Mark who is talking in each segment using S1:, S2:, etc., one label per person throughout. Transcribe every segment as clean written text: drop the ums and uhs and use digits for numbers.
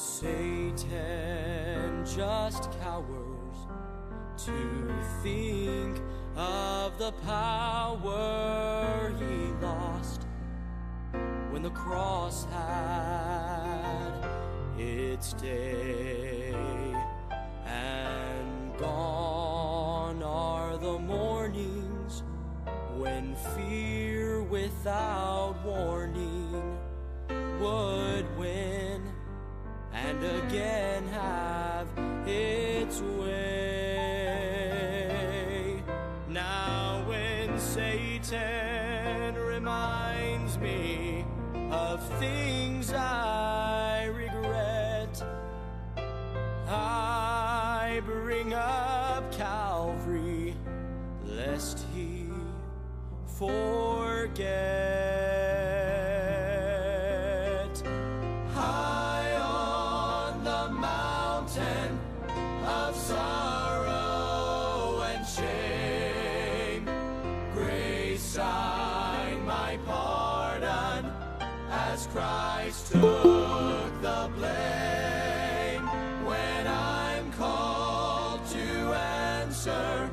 S1: Satan just cowers to think of the power he lost when the cross had its day. And gone are the mornings when fear without warning would win and again have its way. Now when Satan reminds me of things I regret, I bring up Calvary, lest he forget. High on the mountain of sorrow and shame, grace signed my pardon as Christ took the blame. When I'm called to answer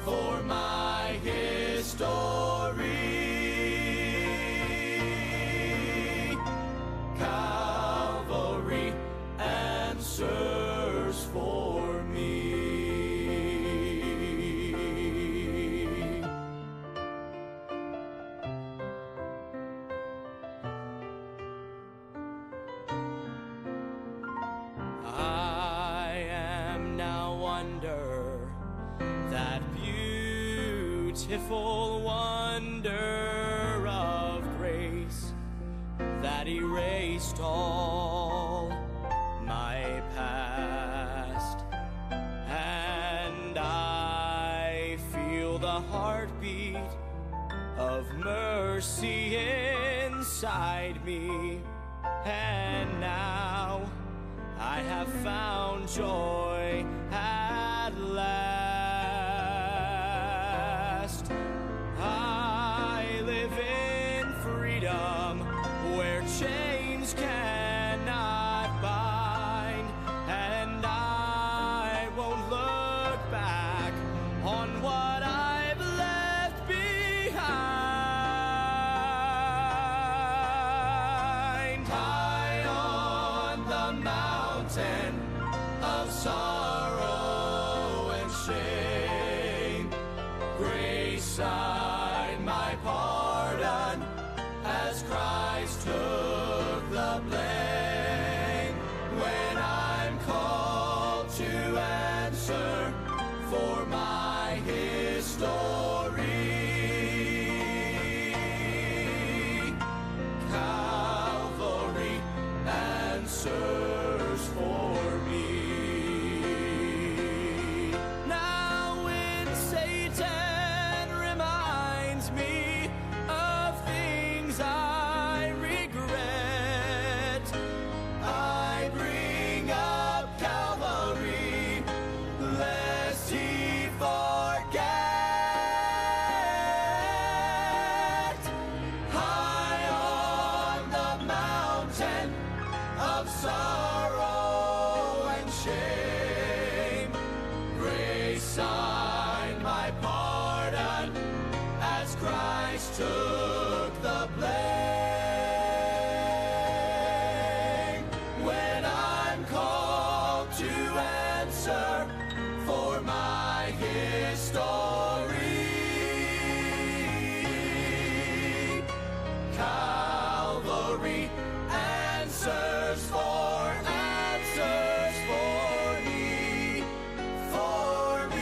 S1: for my history, Calvary answers for me. I am now under that beautiful wonder of grace that erased all my past, and I feel the heartbeat of mercy inside me, and now I have found joy at last. I live in freedom where chains cannot bind, and I won't look back on what I've left behind. High on the mountain of sorrow and shame, grace signed my pardon as Christ took the blame. When I'm called to answer for my history, Calvary answers for me. Now when Satan reminds me of things I regret, I bring up Calvary, lest he forget. High on the mountain of sorrow and shame, grace signed my pardon as Christ took the blame. When I'm called to answer for my history, Calvary answers for me, for me.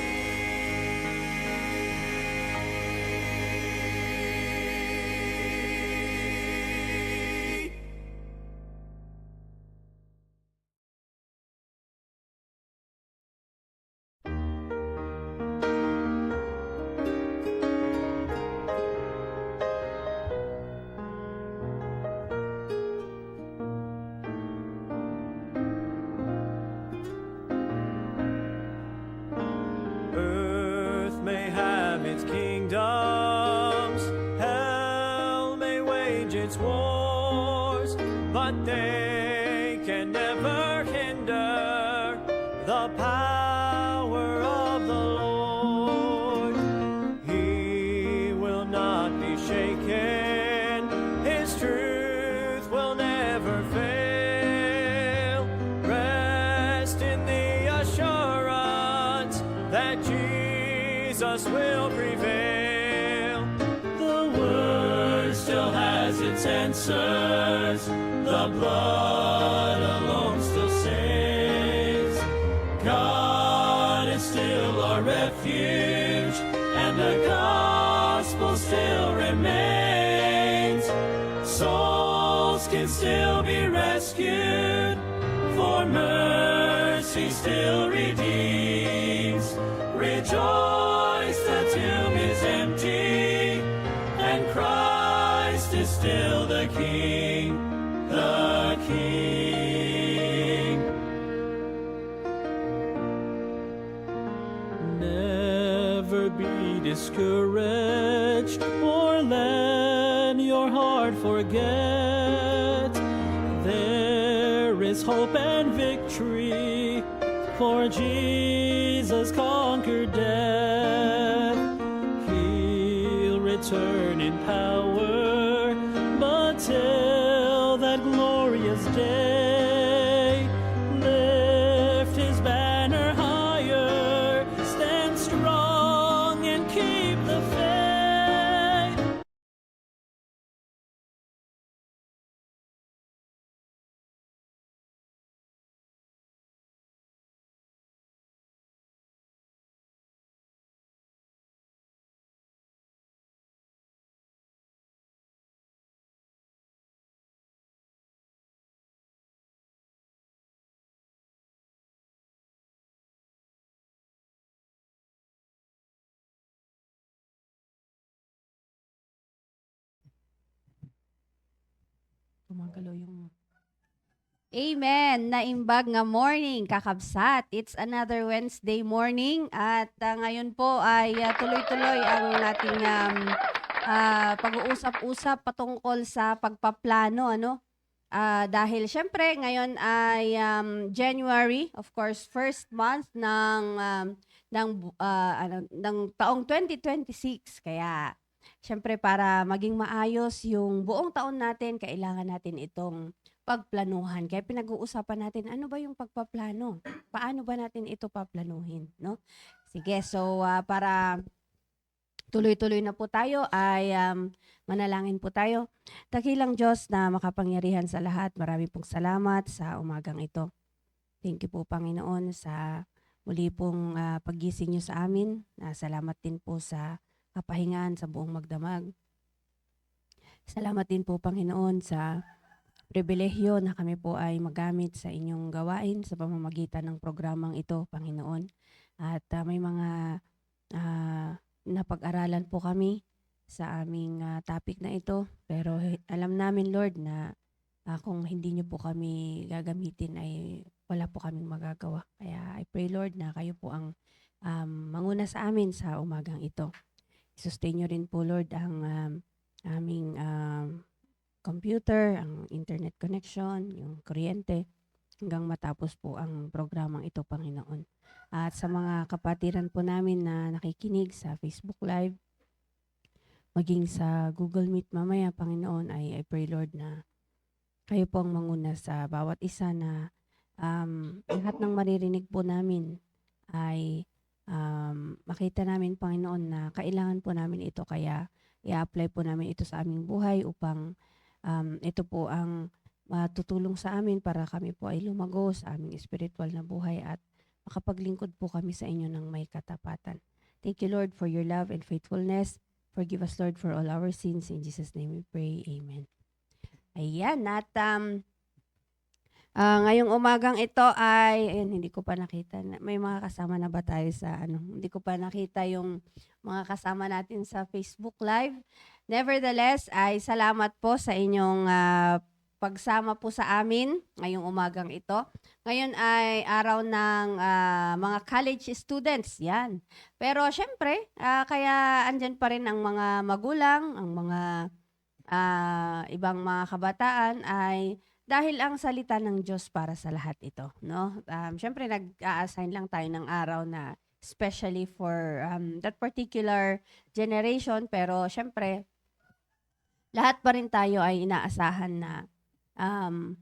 S1: Earth may have its kingdoms, hell may wage its wars, but they can never that Jesus will prevail. The word still has its answers. The blood alone still saves. God is still our refuge, and the gospel still remains. Souls can still be rescued, for mercy still redeems. Rejoice, the tomb is empty, and Christ is still the King, the King. Never be discouraged or let your heart forget. There is hope and victory, for Jesus conquered death. He'll return in power, but till that glorious day, lift his banner higher, stand strong and keep the faith.
S2: Gumagalaw yung... Amen! Naimbag nga morning, kakabsat. It's another Wednesday morning at ngayon po ay tuloy-tuloy ang ating pag-uusap-usap patungkol sa pagpaplano, ano? Dahil syempre ngayon ay January, of course, first month ng taong 2026. Kaya syempre para maging maayos yung buong taon natin, kailangan natin itong pagplanuhan. Kaya pinag-uusapan natin, ano ba yung pagpaplano? Paano ba natin ito paplanuhin, no? Sige, so para tuloy-tuloy na po tayo ay manalangin po tayo. Dakilang Diyos na makapangyarihan sa lahat, marami pong salamat sa umagang ito. Thank you po, Panginoon, sa muli pong paggising niyo sa amin. Salamat din po sa kapahingan sa buong magdamag. Salamat din po, Panginoon, sa pribilehyo na kami po ay magamit sa inyong gawain sa pamamagitan ng programang ito, Panginoon. At may mga napag-aralan po kami sa aming topic na ito. Pero alam namin, Lord, na kung hindi niyo po kami gagamitin ay wala po kaming magagawa. Kaya I pray, Lord, na kayo po ang manguna sa amin sa umagang ito. I-sustain niyo rin po, Lord, ang aming computer, ang internet connection, yung kuryente, hanggang matapos po ang programang ito, Panginoon. At sa mga kapatiran po namin na nakikinig sa Facebook Live, maging sa Google Meet mamaya, Panginoon, I pray, Lord, na kayo po ang manguna sa bawat isa na lahat ng maririnig po namin ay makita namin, Panginoon, na kailangan po namin ito. Kaya i-apply po namin ito sa aming buhay upang ito po ang matutulong sa amin para kami po ay lumago sa aming spiritual na buhay at makapaglingkod po kami sa inyo ng may katapatan. Thank you, Lord, for your love and faithfulness. Forgive us, Lord, for all our sins. In Jesus' name we pray. Amen. Ayan, at ngayong umagang ito ay, ayun, hindi ko pa nakita. May mga kasama na ba tayo sa hindi ko pa nakita yung mga kasama natin sa Facebook Live. Nevertheless, ay salamat po sa inyong pagsama po sa amin ngayong umagang ito. Ngayon ay araw ng mga college students, yan. Pero syempre, kaya andyan pa rin ang mga magulang, ang mga ibang mga kabataan ay dahil ang salita ng Diyos para sa lahat ito, no? Syempre nag-a-assign lang tayo ng araw na especially for that particular generation, pero syempre lahat pa rin tayo ay inaasahan na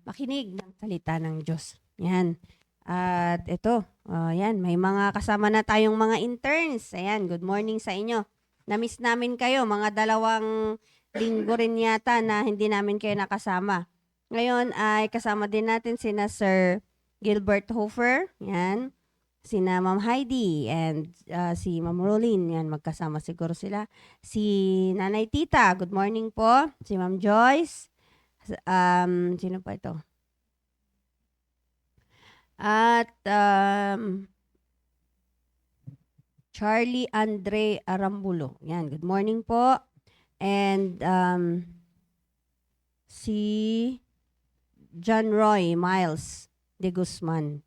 S2: makinig ng salita ng Diyos. Yan. At ito, yan, may mga kasama na tayong mga interns. Ayan, good morning sa inyo. Na-miss namin kayo, mga 2 linggo rin yata na hindi namin kayo nakasama. Ngayon ay kasama din natin sina Sir Gilbert Hofer, yan, sina Ma'am Heidi, and si Ma'am Rolin, yan, magkasama siguro sila. Si Nanay Tita, good morning po. Si Ma'am Joyce, sino pa ito? At Charlie Andre Arambulo. Yan, good morning po. And si John Roy Miles de Guzman.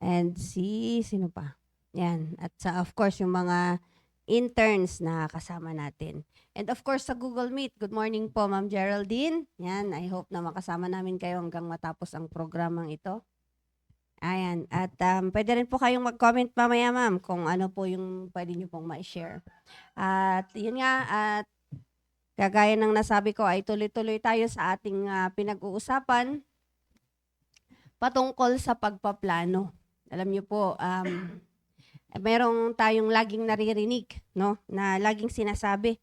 S2: And sino pa? Yan. At of course, yung mga interns na kasama natin. And of course, sa Google Meet, good morning po, Ma'am Geraldine. Yan, I hope na makasama namin kayo hanggang matapos ang programang ito. Ayan. At pwede rin po kayong mag-comment mamaya, ma'am, kung ano po yung pwede nyo pong ma-share. At yun nga, at kagaya ng nasabi ko, ay tuloy-tuloy tayo sa ating pinag-uusapan patungkol sa pagpaplano. Alam nyo po, merong tayong laging naririnig, no? Na laging sinasabi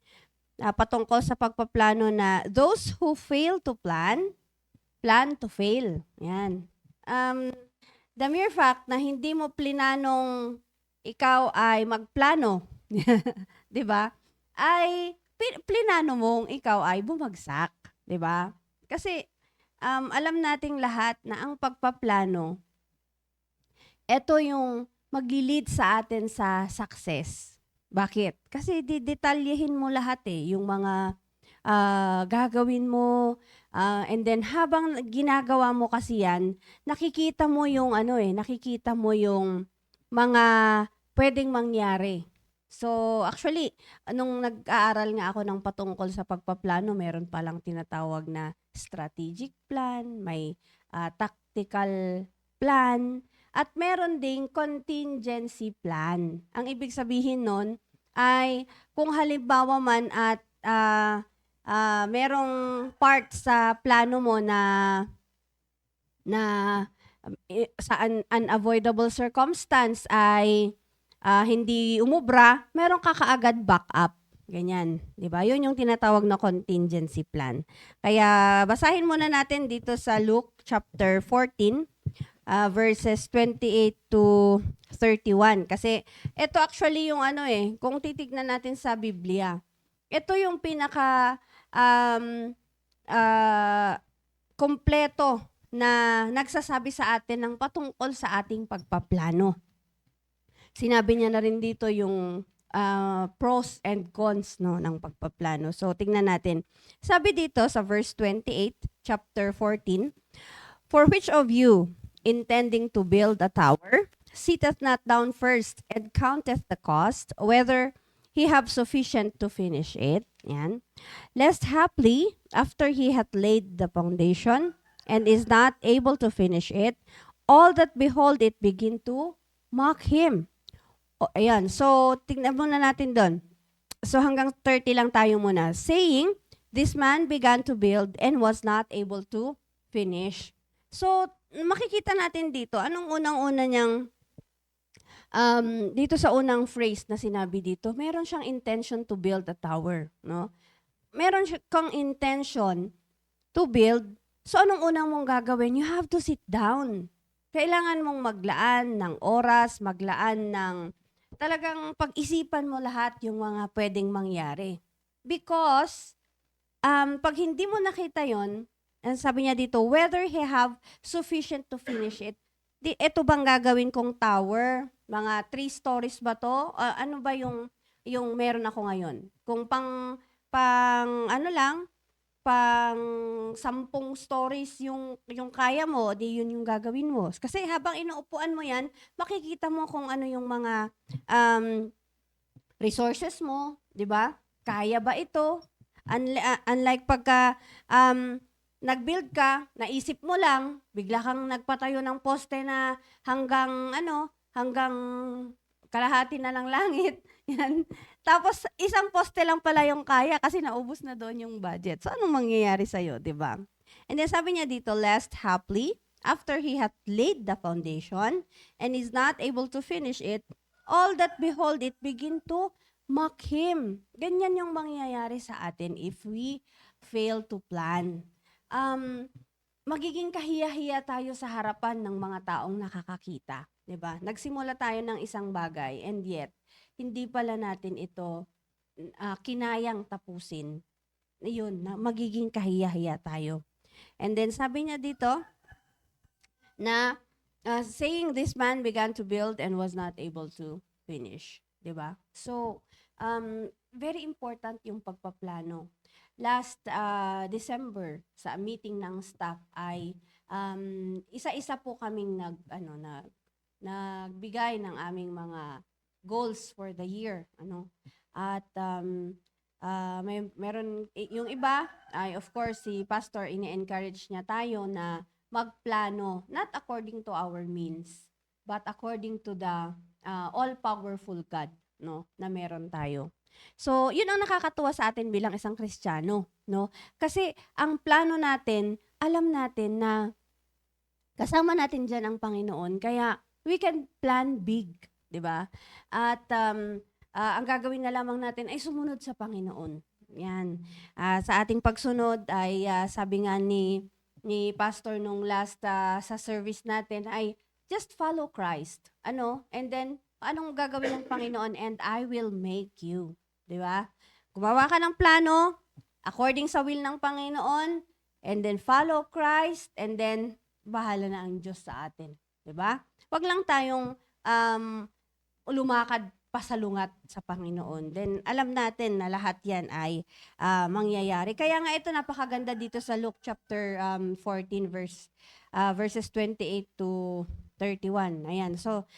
S2: patungkol sa pagpaplano na those who fail to plan, plan to fail. Yan. The mere fact na hindi mo plinanong ikaw ay magplano, 'di ba? Ay plinano mong ikaw ay bumagsak, 'di ba? Kasi alam nating lahat na ang pagpaplano ito yung magli-lead sa atin sa success. Bakit? Kasi didetalyehin mo lahat yung mga gagawin mo, and then habang ginagawa mo kasi yan, nakikita mo yung nakikita mo yung mga pwedeng mangyari. So actually, nung nag-aaral nga ako ng patungkol sa pagpaplano, meron palang tinatawag na strategic plan, may tactical plan, at meron ding contingency plan. Ang ibig sabihin nun ay kung halimbawa man at merong part sa plano mo na sa unavoidable circumstance ay hindi umubra, meron ka kaagad backup. Ganyan, 'di ba? 'Yun yung tinatawag na contingency plan. Kaya basahin muna natin dito sa Luke chapter 14 verses 28 to 31 kasi ito actually yung kung titignan natin sa Biblia. Ito yung pinaka kompleto na nagsasabi sa atin ng patungkol sa ating pagpaplano. Sinabi niya na rin dito yung pros and cons ng pagpaplano. So tingnan natin. Sabi dito sa verse 28, chapter 14, "For which of you, intending to build a tower, sitteth not down first and counteth the cost, whether he have sufficient to finish it, yan, lest haply, after he hath laid the foundation, and is not able to finish it, all that behold it begin to mock him." O, ayan. So, tingnan muna natin doon. So, hanggang 30 lang tayo muna. Saying, "This man began to build and was not able to finish." So, makikita natin dito, anong unang-una niyang dito sa unang phrase na sinabi dito, meron siyang intention to build a tower, no? Meron kang intention to build, so anong unang mong gagawin? You have to sit down. Kailangan mong maglaan ng oras, maglaan ng talagang pag-isipan mo lahat yung mga pwedeng mangyari. Because, pag hindi mo nakita yon, sabi niya dito, whether he have sufficient to finish it, ito bang gagawin kong tower? Mga 3 stories ba to? Ano ba yung meron ako ngayon? Kung pang 10 stories yung kaya mo, di yun yung gagawin mo. Kasi habang inuupuan mo yan, makikita mo kung ano yung mga resources mo, di ba? Kaya ba ito? Unlike pagka nag-build ka, naisip mo lang, bigla kang nagpatayo ng poste na hanggang kalahati na ng langit. Yan. Tapos, isang poste lang pala yung kaya kasi naubos na doon yung budget. So, anong mangyayari sa'yo, di ba? And then sabi niya dito, lest haply,
S3: after he hath laid the foundation, and is not able to finish it, all that behold it begin to mock him. Ganyan yung mangyayari sa atin if we fail to plan. Magiging kahiya-hiya tayo sa harapan ng mga taong nakakakita. 'Di ba? Nagsimula tayo ng isang bagay and yet, hindi pala natin ito kinayang tapusin. Yun, na magiging kahiya-hiya tayo. And then sabi niya dito, na saying this man began to build and was not able to finish. 'Di ba? So, very important yung pagpaplano. Last December sa meeting ng staff ay isa-isa po kaming nagbigay ng aming mga goals for the year, at meron yung iba ay of course si pastor ini-encourage niya tayo na magplano not according to our means but according to the all powerful God, na meron tayo. So, yun ang nakakatuwa sa atin bilang isang Kristiyano, Kasi ang plano natin, alam natin na kasama natin diyan ang Panginoon, kaya we can plan big, 'di ba? At ang gagawin na lamang natin ay sumunod sa Panginoon. Yan. Sa ating pagsunod ay sabi nga ni pastor nung last sa service natin ay just follow Christ. And then anong gagawin ng Panginoon? And I will make you. 'Di ba? Gumawa ka ng plano according sa will ng Panginoon and then follow Christ and then bahala na ang Diyos sa atin. 'Di ba? Wag lang tayong lumakad pasalungat sa Panginoon. Then alam natin na lahat 'yan ay mangyayari. Kaya nga ito napakaganda dito sa Luke chapter 14 verses 28 to 31. Ayan. So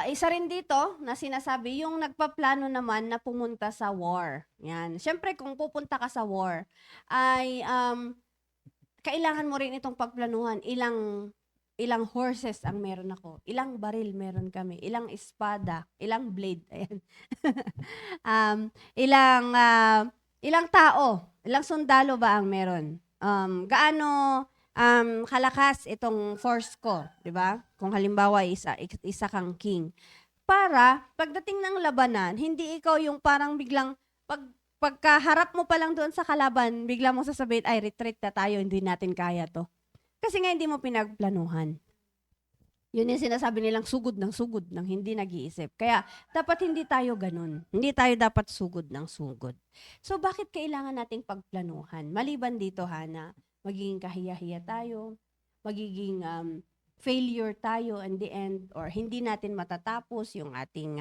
S3: isa rin dito na sinasabi, yung nagpaplano naman na pumunta sa war. Yan. Siyempre, kung pupunta ka sa war, ay kailangan mo rin itong pagplanuhan. Ilang horses ang meron ako. Ilang baril meron kami. Ilang espada. Ilang blade. Ayan. Ilang tao. Ilang sundalo ba ang meron? Gaano kalakas itong force ko, 'di ba? Kung halimbawa isa kang king. Para pagdating ng labanan, hindi ikaw yung parang biglang pagkaharap mo pa lang doon sa kalaban, bigla mo sasabihin, ay retreat na tayo, hindi natin kaya 'to. Kasi nga hindi mo pinagplanuhan. Yun yung sinasabi nilang sugod ng hindi nag-iisip. Kaya dapat hindi tayo ganun. Hindi tayo dapat sugod ng sugod. So bakit kailangan nating pagplanuhan? Maliban dito, Hana, magiging kahiya-hiya tayo, magiging failure tayo in the end, or hindi natin matatapos yung ating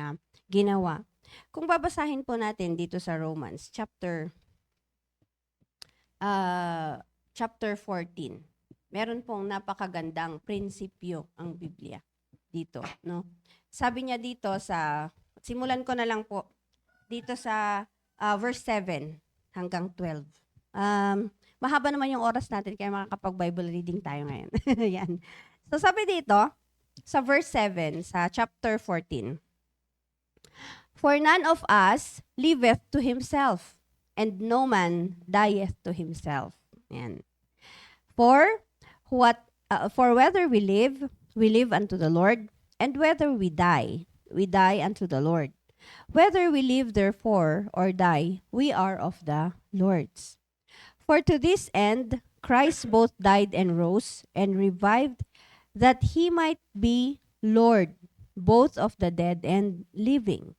S3: ginawa. Kung babasahin po natin dito sa Romans chapter 14, meron pong napakagandang prinsipyo ang Biblia dito, Sabi niya dito simulan ko na lang po dito sa verse 7 hanggang 12. Mahaba naman yung oras natin kaya makakapag-Bible reading tayo ngayon. Yan. So sabi dito, sa verse 7, sa chapter 14, For none of us liveth to himself, and no man dieth to himself. Yan. For whether we live unto the Lord, and whether we die unto the Lord. Whether we live therefore or die, we are of the Lord's. For to this end Christ both died and rose and revived, that he might be Lord both of the dead and living.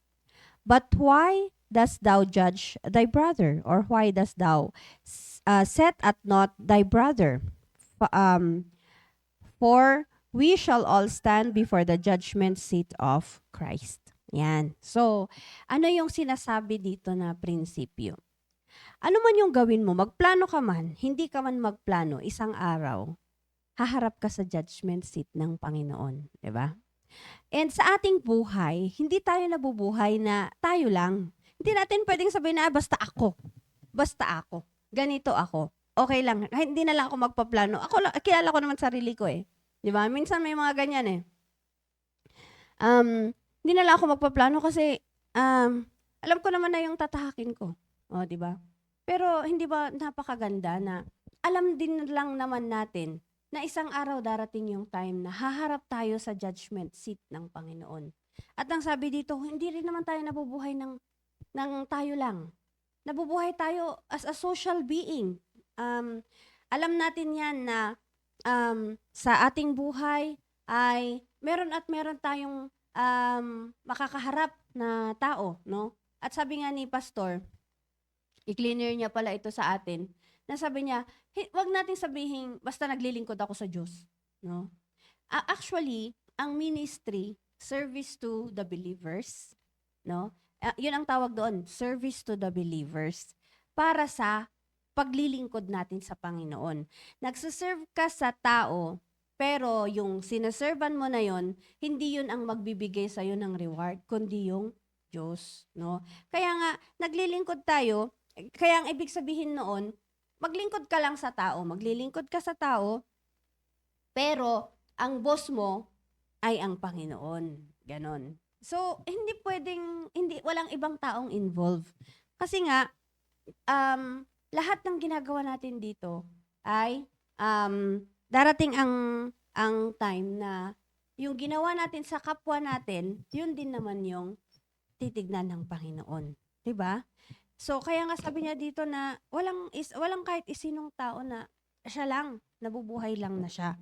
S3: But why dost thou judge thy brother? Or why dost thou set at naught thy brother? For we shall all stand before the judgment seat of Christ. Yan. So, ano yung sinasabi dito na prinsipyo? Ano man yung gawin mo, magplano ka man, hindi ka man magplano, isang araw, haharap ka sa judgment seat ng Panginoon. 'Di ba? And sa ating buhay, hindi tayo nabubuhay na tayo lang. Hindi natin pwedeng sabihin na, basta ako, ganito ako, okay lang, hindi na lang ako magpaplano. Kilala ko naman sarili ko 'Di ba? Minsan may mga ganyan hindi na lang ako magpaplano kasi alam ko naman na yung tatahakin ko. 'Di ba? Pero hindi ba napakaganda na alam din lang naman natin na isang araw darating yung time na haharap tayo sa judgment seat ng Panginoon. At ang sabi dito, hindi rin naman tayo nabubuhay ng tayo lang. Nabubuhay tayo as a social being. Alam natin yan na sa ating buhay ay meron at meron tayong makakaharap na tao, no? At sabi nga ni Pastor, i-cleaner niya pala ito sa atin, na sabi niya, wag natin sabihin, basta naglilingkod ako sa Diyos. No? Actually, ang ministry, service to the believers, no? Yun ang tawag doon, service to the believers, para sa paglilingkod natin sa Panginoon. Nagsiserve ka sa tao, pero yung sinaservan mo na yon, hindi yun ang magbibigay sa'yo ng reward, kundi yung Diyos. No? Kaya nga, naglilingkod tayo, kaya ang ibig sabihin noon, maglingkod ka lang sa tao, maglilingkod ka sa tao, pero ang boss mo ay ang Panginoon. Ganon. So, walang ibang taong involved. Kasi nga, lahat ng ginagawa natin dito ay darating ang time na yung ginawa natin sa kapwa natin, yun din naman yung titignan ng Panginoon. 'Di ba? So, kaya nga sabi niya dito na walang kahit isinong tao na siya lang, nabubuhay lang na siya.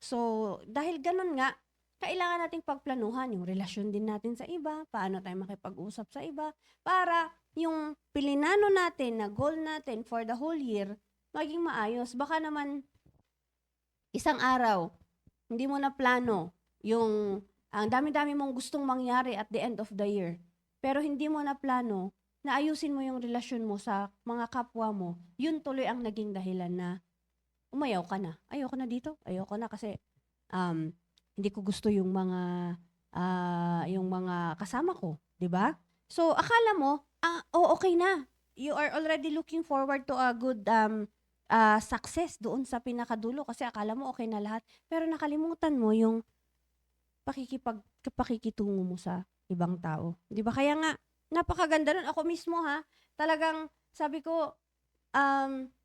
S3: So, dahil ganun nga, kailangan nating pagplanuhan yung relasyon din natin sa iba, paano tayo makipag-usap sa iba, para yung pilinano natin na goal natin for the whole year, maging maayos. Baka naman, isang araw, hindi mo na plano ang dami-dami mong gustong mangyari at the end of the year, pero hindi mo na plano na ayusin mo yung relasyon mo sa mga kapwa mo, yun tuloy ang naging dahilan na umayaw ka na. Ayoko na dito. Ayoko na kasi hindi ko gusto yung mga kasama ko, 'di ba? So akala mo, okay na. You are already looking forward to a good success doon sa pinakadulo kasi akala mo okay na lahat. Pero nakalimutan mo yung pakikitungo mo sa ibang tao. 'Di ba? Kaya nga napakaganda nun. Ako mismo talagang sabi ko,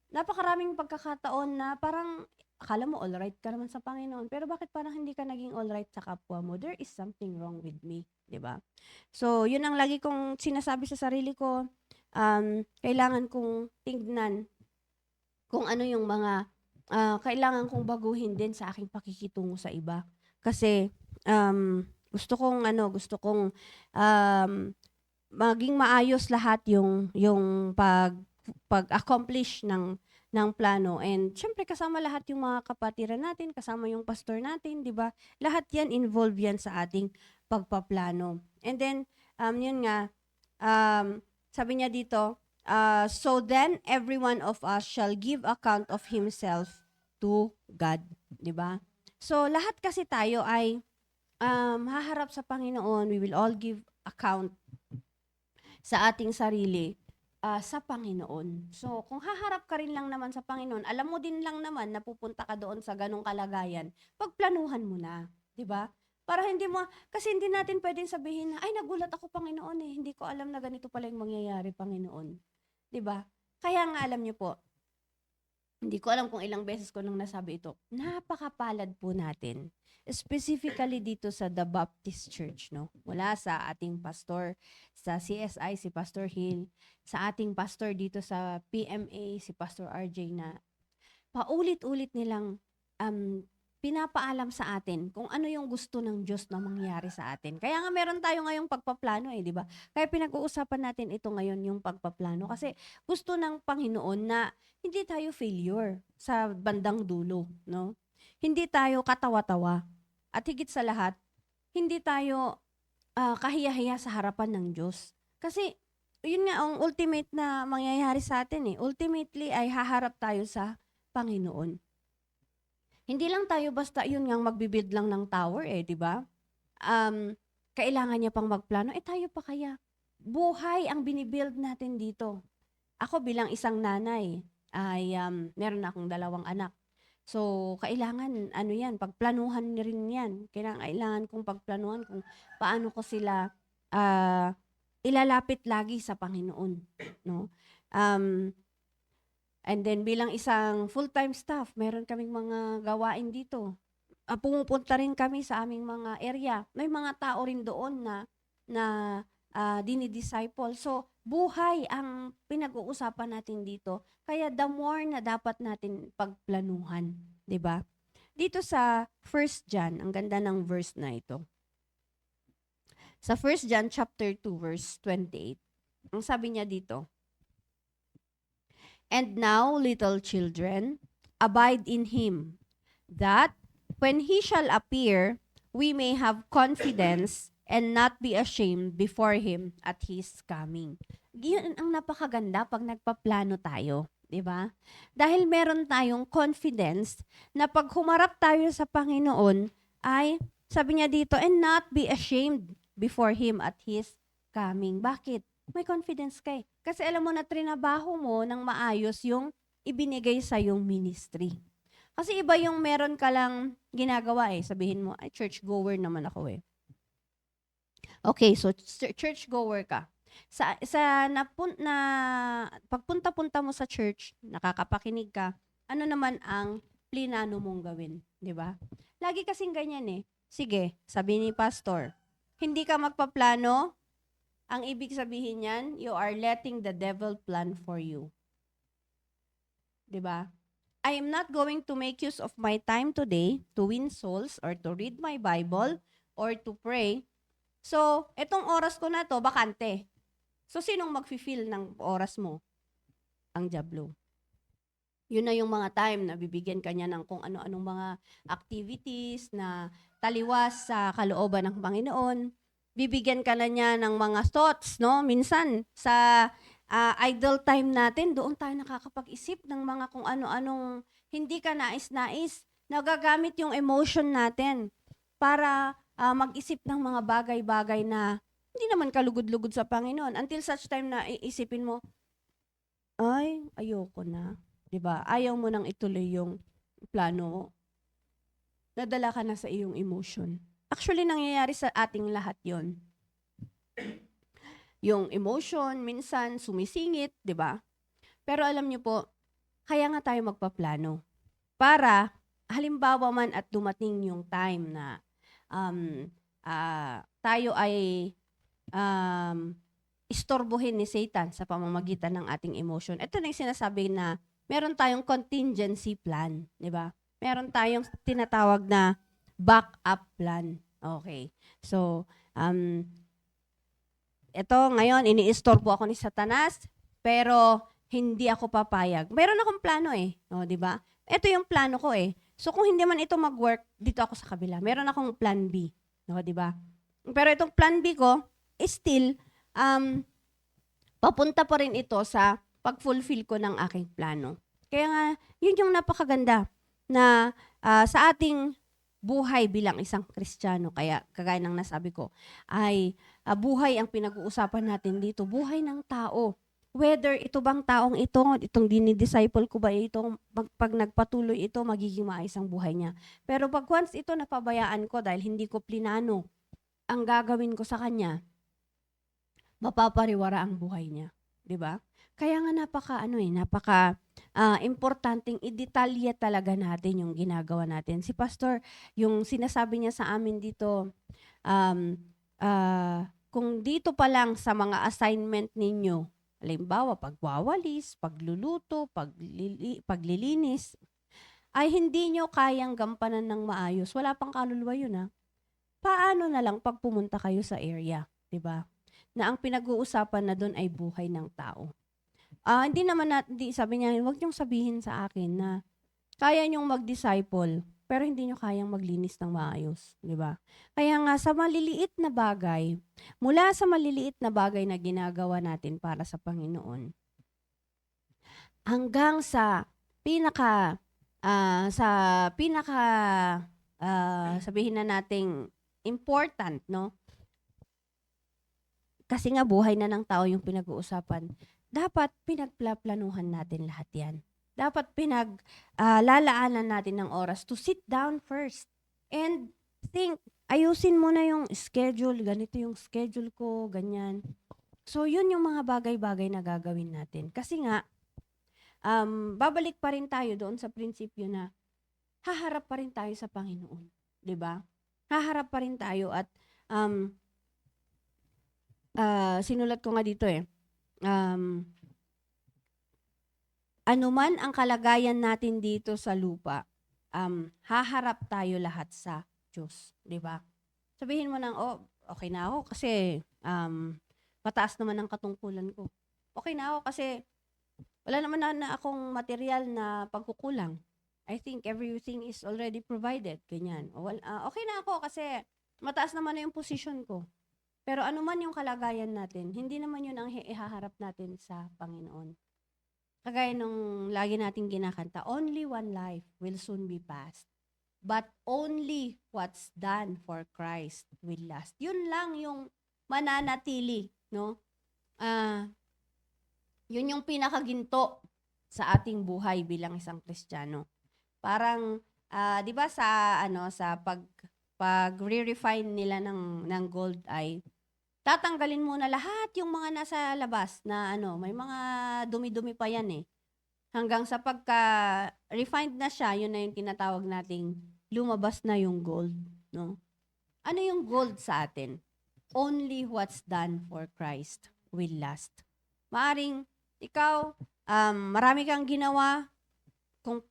S3: napakaraming pagkakataon na parang akala mo alright ka naman sa Panginoon, pero bakit parang hindi ka naging alright sa kapwa mo? There is something wrong with me, 'di ba? So, yun ang lagi kong sinasabi sa sarili ko, kailangan kong tingnan kung ano yung mga kailangan kong baguhin din sa aking pakikitungo sa iba. Kasi gusto kong maging maayos lahat yung pag-accomplish ng plano. And syempre kasama lahat yung mga kapatiran natin, kasama yung pastor natin, 'di ba? Lahat 'yan involved 'yan sa ating pagpaplano. And then yun nga sabi niya dito, so then every one of us shall give account of himself to God, 'di ba? So lahat kasi tayo ay haharap sa Panginoon. We will all give account sa ating sarili sa Panginoon. So, kung haharap ka rin lang naman sa Panginoon, alam mo din lang naman na pupunta ka doon sa ganong kalagayan, pagplanuhan mo na. 'Di ba? Para kasi hindi natin pwedeng sabihin na, ay nagulat ako Panginoon hindi ko alam na ganito pala yung mangyayari Panginoon. 'Di ba? Kaya nga alam niyo po, hindi ko alam kung ilang beses ko nang nasabi ito, napakapalad po natin. Specifically dito sa The Baptist Church, no? Mula sa ating pastor sa CSI, si Pastor Hill, sa ating pastor dito sa PMA, si Pastor RJ, na paulit-ulit nilang pinapaalam sa atin kung ano yung gusto ng Diyos na mangyari sa atin. Kaya nga meron tayo ngayong pagpaplano di ba? Kaya pinag-uusapan natin ito ngayon, yung pagpaplano. Kasi gusto ng Panginoon na hindi tayo failure sa bandang dulo, no? Hindi tayo katawa-tawa. At higit sa lahat, hindi tayo kahiya-hiya sa harapan ng Diyos. Kasi yun nga ang ultimate na mangyayari sa atin Ultimately ay haharap tayo sa Panginoon. Hindi lang tayo basta yun nga magbibuild lang ng tower di ba? Kailangan niya pang magplano. Tayo pa kaya? Buhay ang binibuild natin dito. Ako bilang isang nanay ay meron akong 2 anak. So, kailangan yan, pagplanuhan rin yan. Kailangan kong pagplanuhan kung paano ko sila ilalapit lagi sa Panginoon, no? And then bilang isang full-time staff, meron kaming mga gawain dito. Pumupunta rin kami sa aming mga area. May mga tao rin doon na dinidisciple. So, buhay ang pinag-uusapan natin dito. Kaya the more na dapat natin pagplanuhan, 'di ba? Dito sa 1 John, ang ganda ng verse na ito. Sa 1 John chapter 2 verse 28, ang sabi niya dito, "And now, little children, abide in him, that when he shall appear, we may have confidence and not be ashamed before him at his coming." Yun ang napakaganda pag nagpaplano tayo, 'di ba? Dahil meron tayong confidence na pag humarap tayo sa Panginoon ay sabi niya dito, and not be ashamed before him at his coming. Bakit? May confidence kay. Kasi alam mo na trinabaho mo ng maayos yung ibinigay sa yung ministry. Kasi iba yung meron ka lang ginagawa eh. Sabihin mo, ay, church-goer naman ako eh. Okay, so church-goer ka. Pagpunta-punta mo sa church, nakakapakinig ka, ano naman ang plinano mong gawin, di ba? Lagi kasing ganyan eh. Sige, sabi ni pastor, hindi ka magpaplano, ang ibig sabihin niyan, you are letting the devil plan for you. Di ba? I am not going to make use of my time today to win souls or to read my Bible or to pray. So, etong oras ko na to, bakante. So, sinong mag-feel ng oras mo? Ang diablo. Yun na yung mga time na bibigyan ka niya ng kung ano-anong mga activities na taliwas sa kalooban ng Panginoon. Bibigyan ka na niya ng mga thoughts, no? Minsan, sa idle time natin, doon tayo nakakapag-isip ng mga kung ano-anong hindi ka nais-nais. Nagagamit yung emotion natin para mag-isip ng mga bagay-bagay na hindi naman kalugod-lugod sa Panginoon. Until such time na iisipin mo, ay, ayoko na. 'Di ba? Ayaw mo nang ituloy yung plano mo. Nadala ka na sa iyong emotion. Actually, nangyayari sa ating lahat yon. Yung emotion, minsan sumisingit, 'di ba? Pero alam niyo po, kaya nga tayo magpaplano. Para, halimbawa man at dumating yung time na tayo ay istorbohin ni Satan sa pamamagitan ng ating emotion. Ito na yung sinasabi na meron tayong contingency plan, di ba? Meron tayong tinatawag na backup plan. Okay. So, ito ngayon, iniistorbo ako ni Satanas, pero hindi ako papayag. Meron akong plano eh. O, di ba? Ito yung plano ko eh. So, kung hindi man ito mag-work, dito ako sa kabila. Meron akong plan B. No, di ba? Pero itong plan B ko, still, papunta pa rin ito sa pag-fulfill ko ng aking plano. Kaya nga, yun yung napakaganda na sa ating buhay bilang isang Kristiyano, kaya kagaya ng nasabi ko, ay buhay ang pinag-uusapan natin dito, buhay ng tao. Whether ito bang taong itong dinidisciple ko ba ito, pag nagpatuloy ito, magiging maayos ang buhay niya. Pero pag once ito napabayaan ko dahil hindi ko plinano ang gagawin ko sa kanya, mapapariwara ang buhay niya. 'Di ba? Kaya nga napaka importanteng idetalye talaga natin yung ginagawa natin. Si Pastor, yung sinasabi niya sa amin dito, kung dito pa lang sa mga assignment ninyo, halimbawa, pagwawalis, pagluluto, paglilinis, ay hindi nyo kayang gampanan ng maayos. Wala pang kaluluwa yun, ha? Paano na lang pag pumunta kayo sa area, di ba? Na ang pinag-uusapan na doon ay buhay ng tao. Sabi niya, huwag niyong sabihin sa akin na kaya niyong mag-disciple, pero hindi niyo kayang maglinis ng maayos, di ba? Kaya nga sa maliliit na bagay, mula sa maliliit na bagay na ginagawa natin para sa Panginoon, hanggang sa sabihin na nating important, no? Kasi nga buhay na ng tao yung pinag-uusapan. Dapat pinagplaplanuhan natin lahat yan. Dapat lalaanan natin ng oras to sit down first and think, ayusin mo na yung schedule, ganito yung schedule ko, ganyan. So, yun yung mga bagay-bagay na gagawin natin. Kasi nga, babalik pa rin tayo doon sa prinsipyo na haharap pa rin tayo sa Panginoon. 'Di ba? Haharap pa rin tayo at sinulat ko nga dito ano man ang kalagayan natin dito sa lupa, haharap tayo lahat sa Diyos. 'Di ba? Sabihin mo nang, okay na ako kasi mataas naman ang katungkulan ko. Okay na ako kasi wala naman na akong material na pagkukulang. I think everything is already provided. Ganyan. Okay na ako kasi mataas naman na yung position ko. Pero ano man yung kalagayan natin, hindi naman yun ang ihaharap natin sa Panginoon. Kagaya nung lagi nating kinakanta, only one life will soon be past. But only what's done for Christ will last. Yun lang yung mananatili, no? Yun yung pinakaginto sa ating buhay bilang isang Kristiyano. Parang 'di ba sa pag-re-refine nila ng gold ay tatanggalin muna lahat yung mga nasa labas na may mga dumi-dumi pa yan eh. Hanggang sa pagka-refined na siya, yun na yung tinatawag nating lumabas na yung gold, no? Ano yung gold sa atin? Only what's done for Christ will last. Maaring ikaw, marami kang ginawa,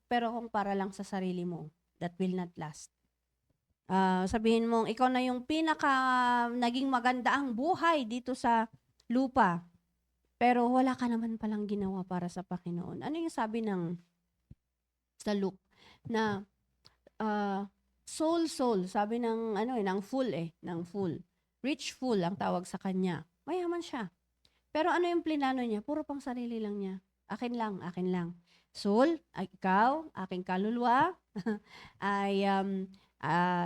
S3: pero kung para lang sa sarili mo, that will not last. Sabihin mong, ikaw na yung naging maganda ang buhay dito sa lupa, pero wala ka naman palang ginawa para sa Panginoon. Ano yung sabi sa Luke? Na, soul, sabi ng fool. Rich fool ang tawag sa kanya. Mayaman siya. Pero ano yung plinano niya? Puro pang sarili lang niya. Akin lang. Soul, ikaw, aking kaluluwa, ay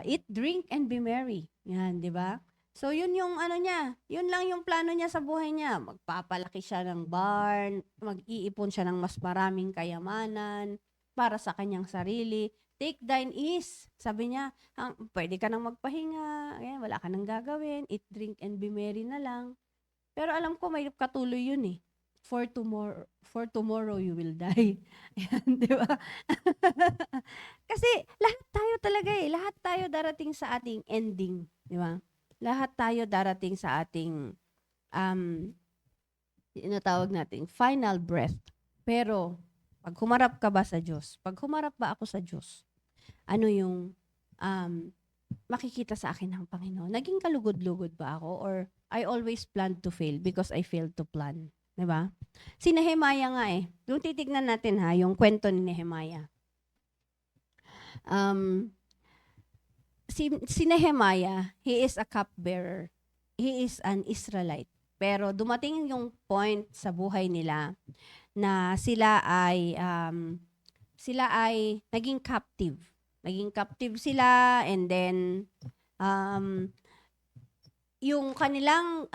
S3: eat, drink, and be merry. Yan, di ba? So, yun yung niya. Yun lang yung plano niya sa buhay niya. Magpapalaki siya ng barn, mag-iipon siya ng mas maraming kayamanan para sa kanyang sarili. Take thine ease. Sabi niya, pwede ka nang magpahinga. Ayan, wala ka nang gagawin. Eat, drink, and be merry na lang. Pero alam ko may katuloy yun eh. For tomorrow you will die. Ayan, di ba? Kasi lahat tayo talaga lahat tayo darating sa ating ending, di ba? Lahat tayo darating sa ating tinatawag nating final breath. Pero pag humarap ka ba sa Diyos? Pag humarap ba ako sa Diyos? Ano yung makikita sa akin ng Panginoon? Naging kalugod-lugod ba ako? Or I always planned to fail because I failed to plan. Diba? Si Nehemiah nga Yung titignan natin yung kwento ni Nehemiah. Si Nehemiah, he is a cupbearer. He is an Israelite. Pero dumating yung point sa buhay nila na sila ay naging captive. Naging captive sila and then yung kanilang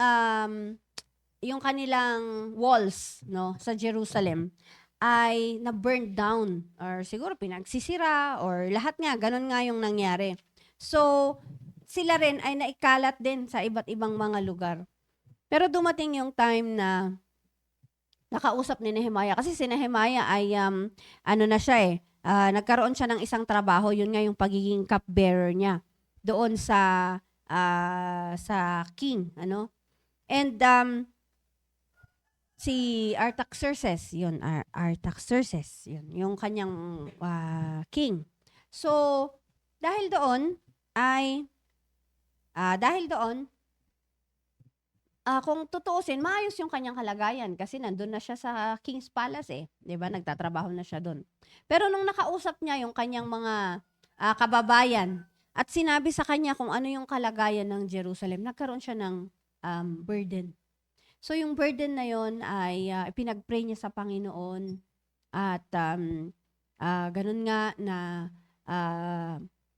S3: walls sa Jerusalem ay na-burn down or siguro pinagsisira or lahat nga ganun nga yung nangyari. So sila rin ay naikalat din sa iba't ibang mga lugar. Pero dumating yung time na nakausap ni Nehemiah kasi si Nehemiah ay na siya nagkaroon siya ng isang trabaho, yun nga yung pagiging cupbearer niya doon sa king, And si Artaxerxes, yun yung kanyang king. So, dahil doon, kung tutuusin, maayos yung kanyang kalagayan kasi nandun na siya sa King's Palace 'di ba? Nagtatrabaho na siya doon. Pero nung nakausap niya yung kanyang mga kababayan at sinabi sa kanya kung ano yung kalagayan ng Jerusalem, nagkaroon siya ng burden. So yung burden na yon ay pinag-pray niya sa Panginoon at ganun nga na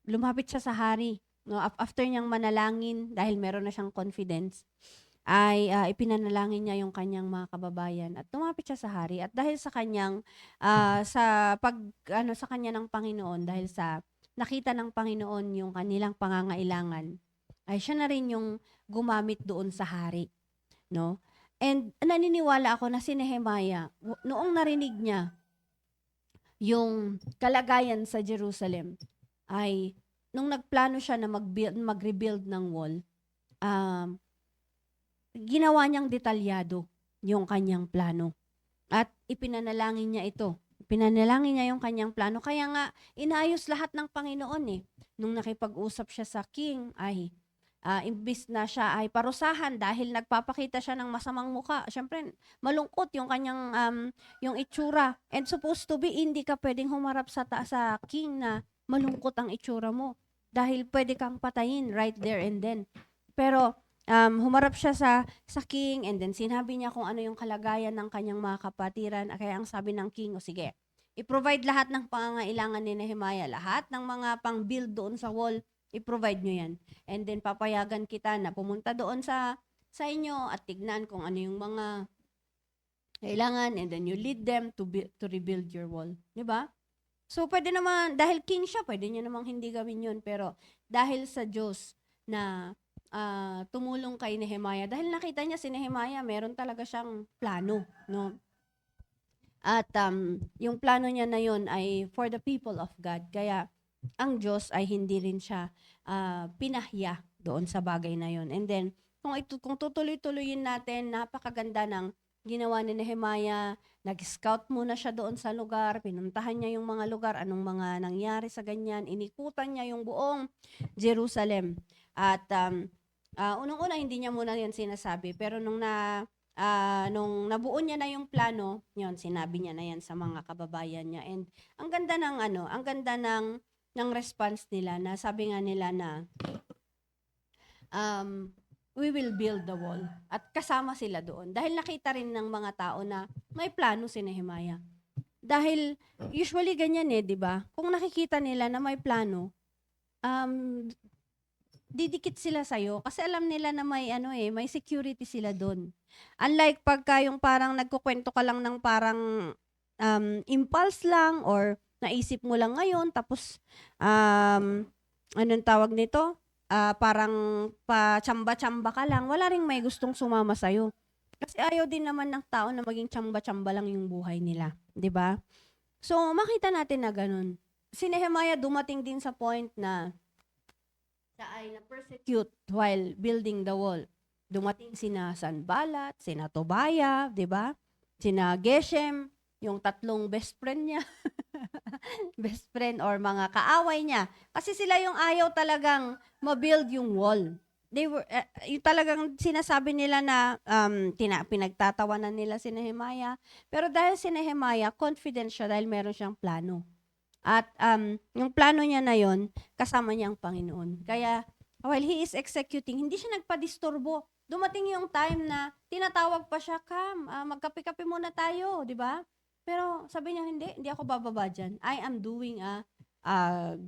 S3: lumapit siya sa hari. After niyang manalangin dahil meron na siyang confidence, ay ipinanalangin niya yung kanyang mga kababayan at lumapit siya sa hari at dahil sa kanyang sa kanya ng Panginoon, dahil sa nakita ng Panginoon yung kanilang pangangailangan, ay siya na rin yung gumamit doon sa hari, And naniniwala ako na si Nehemiah, noong narinig niya yung kalagayan sa Jerusalem ay nung nagplano siya na mag-rebuild ng wall, um, ginawa niyang detalyado yung kanyang plano. At ipinanalangin niya ito. Pinanalangin niya yung kanyang plano. Kaya nga, inayos lahat ng Panginoon eh. Nung nakipag-usap siya sa king, ay imbis na siya ay parusahan dahil nagpapakita siya ng masamang muka. Siyempre, malungkot yung kanyang yung itsura. And supposed to be, hindi ka pwedeng humarap sa king na malungkot ang itsura mo. Dahil pwede kang patayin right there and then. Pero humarap siya sa king and then sinabi niya kung ano yung kalagayan ng kanyang mga kapatiran. Kaya ang sabi ng king, o sige, i-provide lahat ng pangangailangan ni Nehemiah, lahat ng mga pang-build doon sa wall, i-provide nyo yan. And then papayagan kita na pumunta doon sa inyo at tignan kung ano yung mga kailangan and then you lead them to rebuild your wall. Di ba? So pwede naman, dahil king siya, pwede niya namang hindi gawin yun. Pero dahil sa Diyos na tumulong kay Nehemiah, dahil nakita niya si Nehemiah, meron talaga siyang plano. No? At yung plano niya na yun ay for the people of God. Kaya ang Diyos ay hindi rin siya pinahya doon sa bagay na yun. And then, kung tutuloy-tuloyin natin, napakaganda ng ginawa ni Nehemiah. Nag-scout muna siya doon sa lugar, pinuntahan niya yung mga lugar, anong mga nangyari sa ganyan, inikutan niya yung buong Jerusalem. At unang-una, hindi niya muna yun sinasabi, pero nung nabuo niya na yung plano, yun, sinabi niya na yan sa mga kababayan niya. And ang ganda ng response nila, na sabi nga nila na we will build the wall. At kasama sila doon. Dahil nakita rin ng mga tao na may plano si Nehemiah. Dahil usually ganyan di ba? Kung nakikita nila na may plano, didikit sila sa'yo kasi alam nila na may security sila doon. Unlike pagka yung parang nagkukwento ka lang ng parang impulse lang or naisip mo lang ngayon tapos anong tawag nito? Parang pa-tsamba-tsamba ka lang, wala ring may gustong sumama sa'yo. Kasi ayaw din naman ng tao na maging tsamba-tsamba lang yung buhay nila. 'Di ba? So, makita natin na ganun. Si Nehemiah dumating din sa point na siya ay na-persecute while building the wall. Dumating sina Sanballat, sina Tobiah, 'di ba? Sina Geshem, yung tatlong best friend niya. Best friend or mga kaaway niya. Kasi sila yung ayaw talagang ma-build yung wall. They were, yung talagang sinasabi nila na pinagtatawanan nila si Nehemiah. Pero dahil si Nehemiah, confident siya dahil meron siyang plano. At yung plano niya na yon kasama niya ang Panginoon. Kaya while he is executing, hindi siya nagpadisturbo. Dumating yung time na tinatawag pa siya, magkape-kape muna tayo, di ba? Pero sabi niya, hindi ako bababa dyan. I am doing a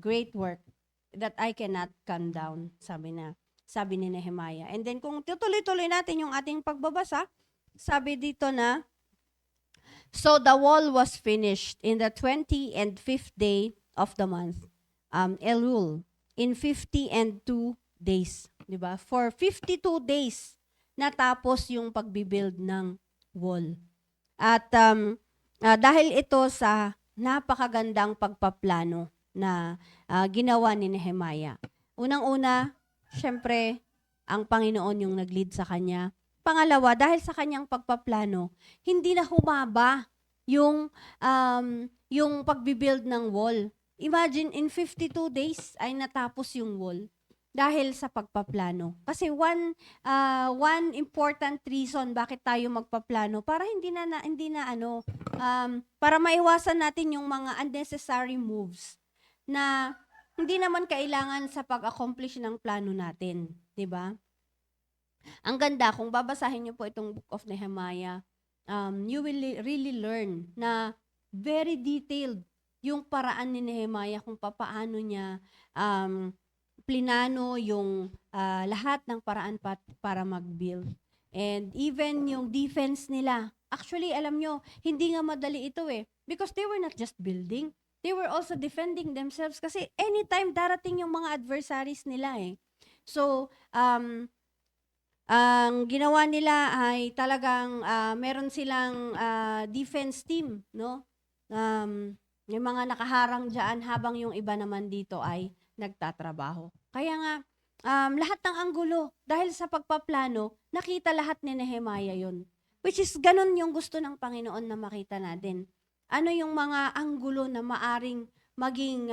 S3: great work that I cannot come down, sabi ni Nehemiah. And then kung tutuloy-tuloy natin yung ating pagbabasa, sabi dito na, so the wall was finished in the 25th day of the month, Elul, in 52 days. Diba? For 52 days, natapos yung pagbibuild ng wall. At dahil ito sa napakagandang pagpaplano na ginawa ni Nehemiah. Unang-una, syempre, ang Panginoon yung nag-lead sa kanya. Pangalawa, dahil sa kanyang pagpaplano, hindi na humaba yung pagbibuild ng wall. Imagine, in 52 days ay natapos yung wall dahil sa pagpaplano. Kasi one important reason bakit tayo magpaplano para para maiwasan natin yung mga unnecessary moves na hindi naman kailangan sa pag-accomplish ng plano natin, 'di ba? Ang ganda kung babasahin niyo po itong Book of Nehemiah, you will really learn na very detailed yung paraan ni Nehemiah kung paano niya plinano yung lahat ng paraan para mag-build. And even yung defense nila. Actually, alam nyo, hindi nga madali ito because they were not just building. They were also defending themselves kasi anytime darating yung mga adversaries nila So, ang ginawa nila ay talagang meron silang defense team, no? Yung mga nakaharang dyan habang yung iba naman dito ay nagtatrabaho. Kaya nga, lahat ng anggulo, dahil sa pagpaplano, nakita lahat ni Nehemiah yun. Which is, ganun yung gusto ng Panginoon na makita natin. Ano yung mga anggulo na maaring maging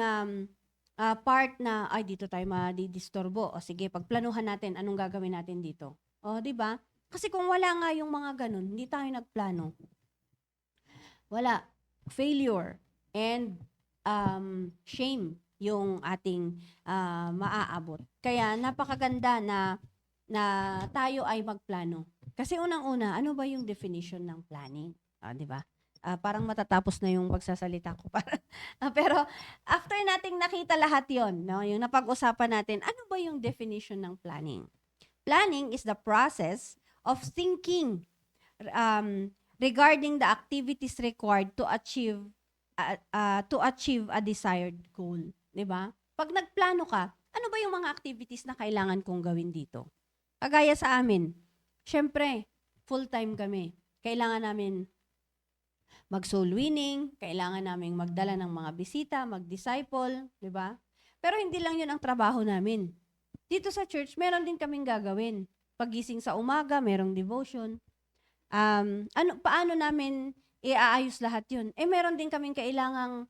S3: part na, ay, dito tayo madidisturbo. O sige, pagplanuhan natin, anong gagawin natin dito? O, di ba? Kasi kung wala nga yung mga ganun, hindi tayo nagplano. Wala. Failure and shame yung ating maaabot. Kaya napakaganda na tayo ay magplano. Kasi unang-una, ano ba yung definition ng planning? Di ba? Parang matatapos na yung pagsasalita ko. Pero after nating nakita lahat yon, no, yung napag-usapan natin, ano ba yung definition ng planning? Planning is the process of thinking regarding the activities required to achieve a desired goal, 'di ba? Pag nagplano ka, ano ba yung mga activities na kailangan kong gawin dito? Kagaya sa amin, syempre, full-time kami. Kailangan namin mag-soul winning, kailangan naming magdala ng mga bisita, mag-disciple, 'di ba? Pero hindi lang 'yun ang trabaho namin. Dito sa church, meron din kaming gagawin. Pagising sa umaga, merong devotion. Paano namin iaayos lahat yun? Meron din kaming kailangang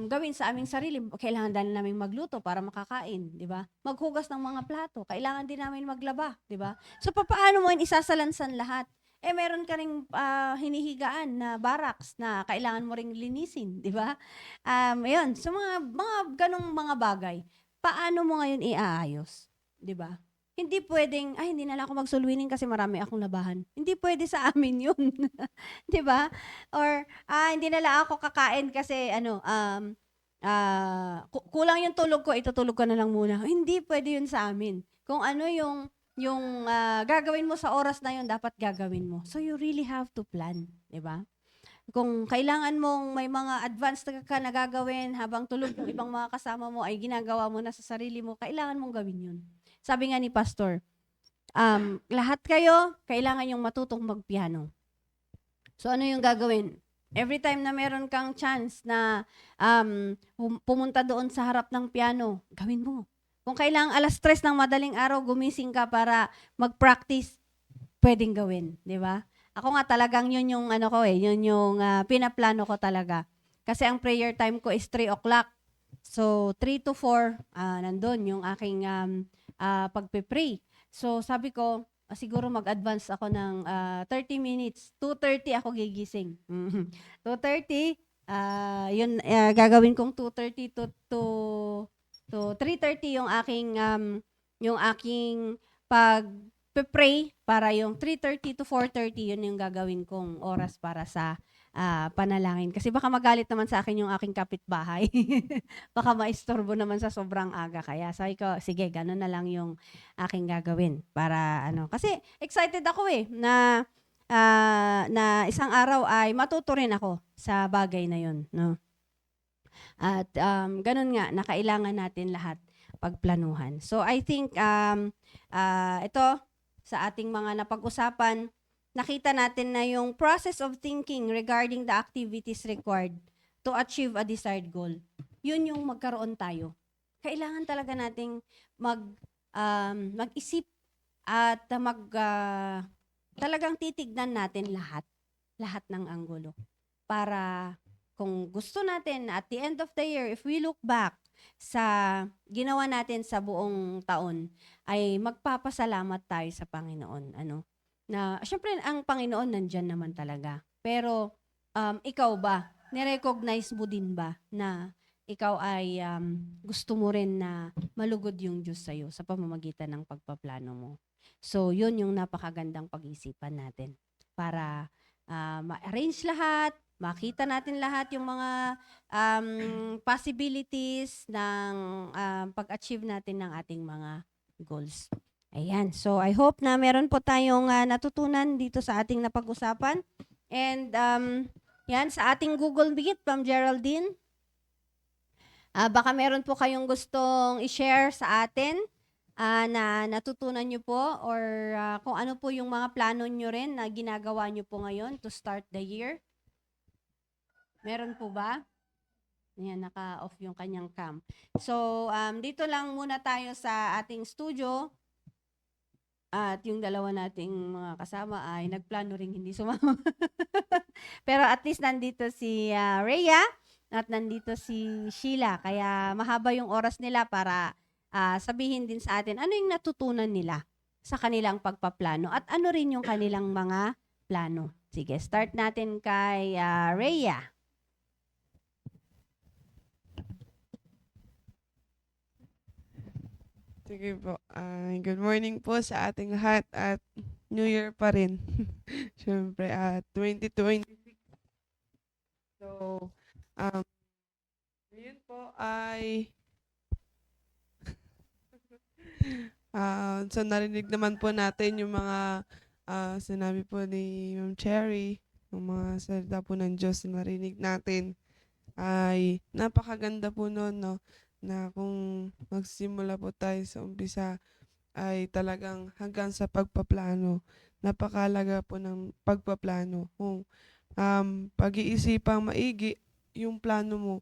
S3: gawin sa aming sarili. Kailangan din namin magluto para makakain, di ba? Maghugas ng mga plato. Kailangan din namin maglaba, di ba? So, paano mo yun isasalansan lahat? Meron ka ring hinihigaan na barracks na kailangan mo ring linisin, di ba? Yun. So, mga ganong mga bagay. Paano mo ngayon iaayos? Di ba? Hindi pwedeng, hindi na lang ako mag-soul-winning kasi marami akong labahan. Hindi pwede sa amin yun. Di ba? Or, hindi na lang ako kakain kasi, kulang yung tulog ko, itutulog ko na lang muna. Hindi pwede yun sa amin. Kung ano yung gagawin mo sa oras na yun, dapat gagawin mo. So, you really have to plan. Di ba? Kung kailangan mong may mga advanced ka na gagawin habang tulog yung ibang mga kasama mo ay ginagawa mo na sa sarili mo, kailangan mong gawin yun. Sabi nga ni Pastor, lahat kayo, kailangan yung matutong magpiano. So ano yung gagawin? Every time na meron kang chance na pumunta doon sa harap ng piano, gawin mo. Kung kailangan 3:00 ng madaling araw, gumising ka para mag-practice, pwedeng gawin, di ba? Ako nga talagang yun yung yun yung pinaplano ko talaga. Kasi ang prayer time ko is 3:00. So 3 to 4, nandun yung aking pagpe-pray. So sabi ko, siguro mag-advance ako ng 30 minutes. 2:30 ako gigising. 2:30, yun gagawin kong 2:30 to 3:30 yung aking pag-pray para yung 3:30 to 4:30 yun yung gagawin kong oras para sa panalangin. Kasi baka magalit naman sa akin yung aking kapitbahay. Baka maistorbo naman sa sobrang aga. Kaya sabi ko, sige, ganun na lang yung aking gagawin. Para kasi excited ako na isang araw ay matuto rin ako sa bagay na yun. No? At ganun nga, na kailangan natin lahat pagplanuhan. So I think ito, sa ating mga napag-usapan, nakita natin na yung process of thinking regarding the activities required to achieve a desired goal. Yun yung magkaroon tayo. Kailangan talaga nating mag-isip at talagang titignan natin lahat ng anggulo. Para kung gusto natin at the end of the year, if we look back sa ginawa natin sa buong taon, ay magpapasalamat tayo sa Panginoon. Na syempre ang Panginoon nandyan naman talaga. Pero ikaw ba, nirecognize mo din ba na ikaw ay gusto mo rin na malugod yung Diyos sa'yo sa pamamagitan ng pagpaplano mo? So yun yung napakagandang pag-isipan natin para ma-arrange lahat, makita natin lahat yung mga possibilities ng pag-achieve natin ng ating mga goals. Ayan. So, I hope na meron po tayong natutunan dito sa ating napag-usapan. And, yan, sa ating Google Meet, Ma'am Geraldine. Baka meron po kayong gustong i-share sa atin na natutunan nyo po or kung ano po yung mga plano nyo rin na ginagawa nyo po ngayon to start the year. Meron po ba? Ayan, naka-off yung kanyang cam. So, dito lang muna tayo sa ating studio. At yung dalawa nating mga kasama ay nagplano ring hindi sumama. Pero at least nandito si Rhea at nandito si Sheila. Kaya mahaba yung oras nila para sabihin din sa atin ano yung natutunan nila sa kanilang pagpaplano at ano rin yung kanilang mga plano. Sige, start natin kay Rhea.
S4: Sige po. Good morning po sa ating lahat at New Year pa rin. Siyempre, 2026. So, ngayon po ay so narinig naman po natin yung mga sinabi po ni Ma'am Cherry, yung mga salita po ng Diyos na narinig natin ay napakaganda po noon, no? Na kung magsimula po tayo sa umpisa ay talagang hanggang sa pagpaplano. Napakalaga po ng pagpaplano. Kung pag-iisipang maigi yung plano mo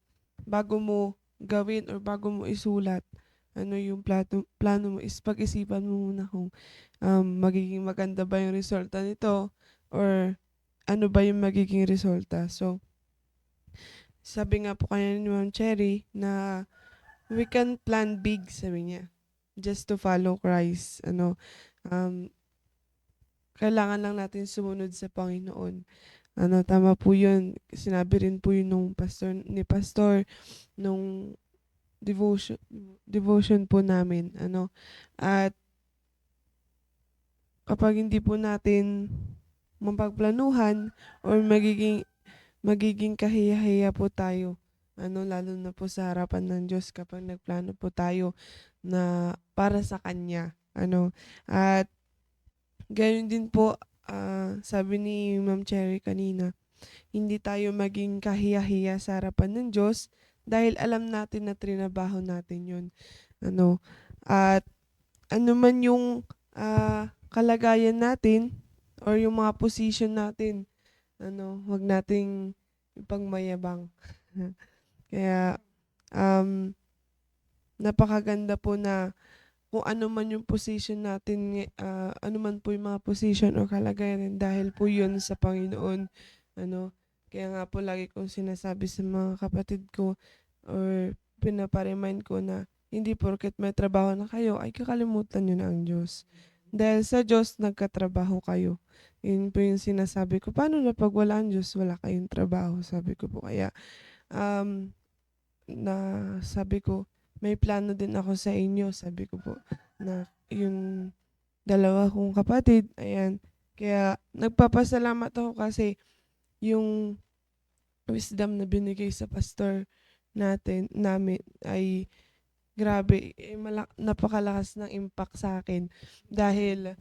S4: bago mo gawin or bago mo isulat, ano yung plano mo is pag-isipan mo muna kung magiging maganda ba yung resulta nito or ano ba yung magiging resulta. So, sabi nga po kanina ni Ma'am Cherry na we can plan big, sabi niya, just to follow Christ. Kailangan lang natin sumunod sa Panginoon. Tama po yun. Sinabi rin po yun nung pastor, nung devotion po namin. At kapag hindi po natin mapagplanuhan or magiging kahiya-hiya po tayo, lalo na po sa harapan ng Diyos kapag nagplano po tayo na para sa Kanya. At gayon din po, sabi ni Ma'am Cherry kanina, hindi tayo maging kahiya-hiya sa harapan ng Diyos dahil alam natin na trinabaho natin yun. At ano man yung kalagayan natin or yung mga position natin, wag nating ipangmayabang. Kaya, napakaganda po na kung ano man yung position natin, ano man po yung mga position o kalagayan dahil po yun sa Panginoon. Kaya nga po lagi kong sinasabi sa mga kapatid ko or pinaparemind ko na hindi porket may trabaho na kayo ay kakalimutan nyo na ang Diyos. Dahil sa Diyos, nagkatrabaho kayo. Yun po yung sinasabi ko. Paano na pag wala ang Diyos, wala kayong trabaho? Sabi ko po. Kaya, sabi ko, may plano din ako sa inyo. Sabi ko po, na yung dalawa kong kapatid, ayan. Kaya, nagpapasalamat ako kasi yung wisdom na binigay sa pastor namin ay grabe, napakalakas ng impact sa akin dahil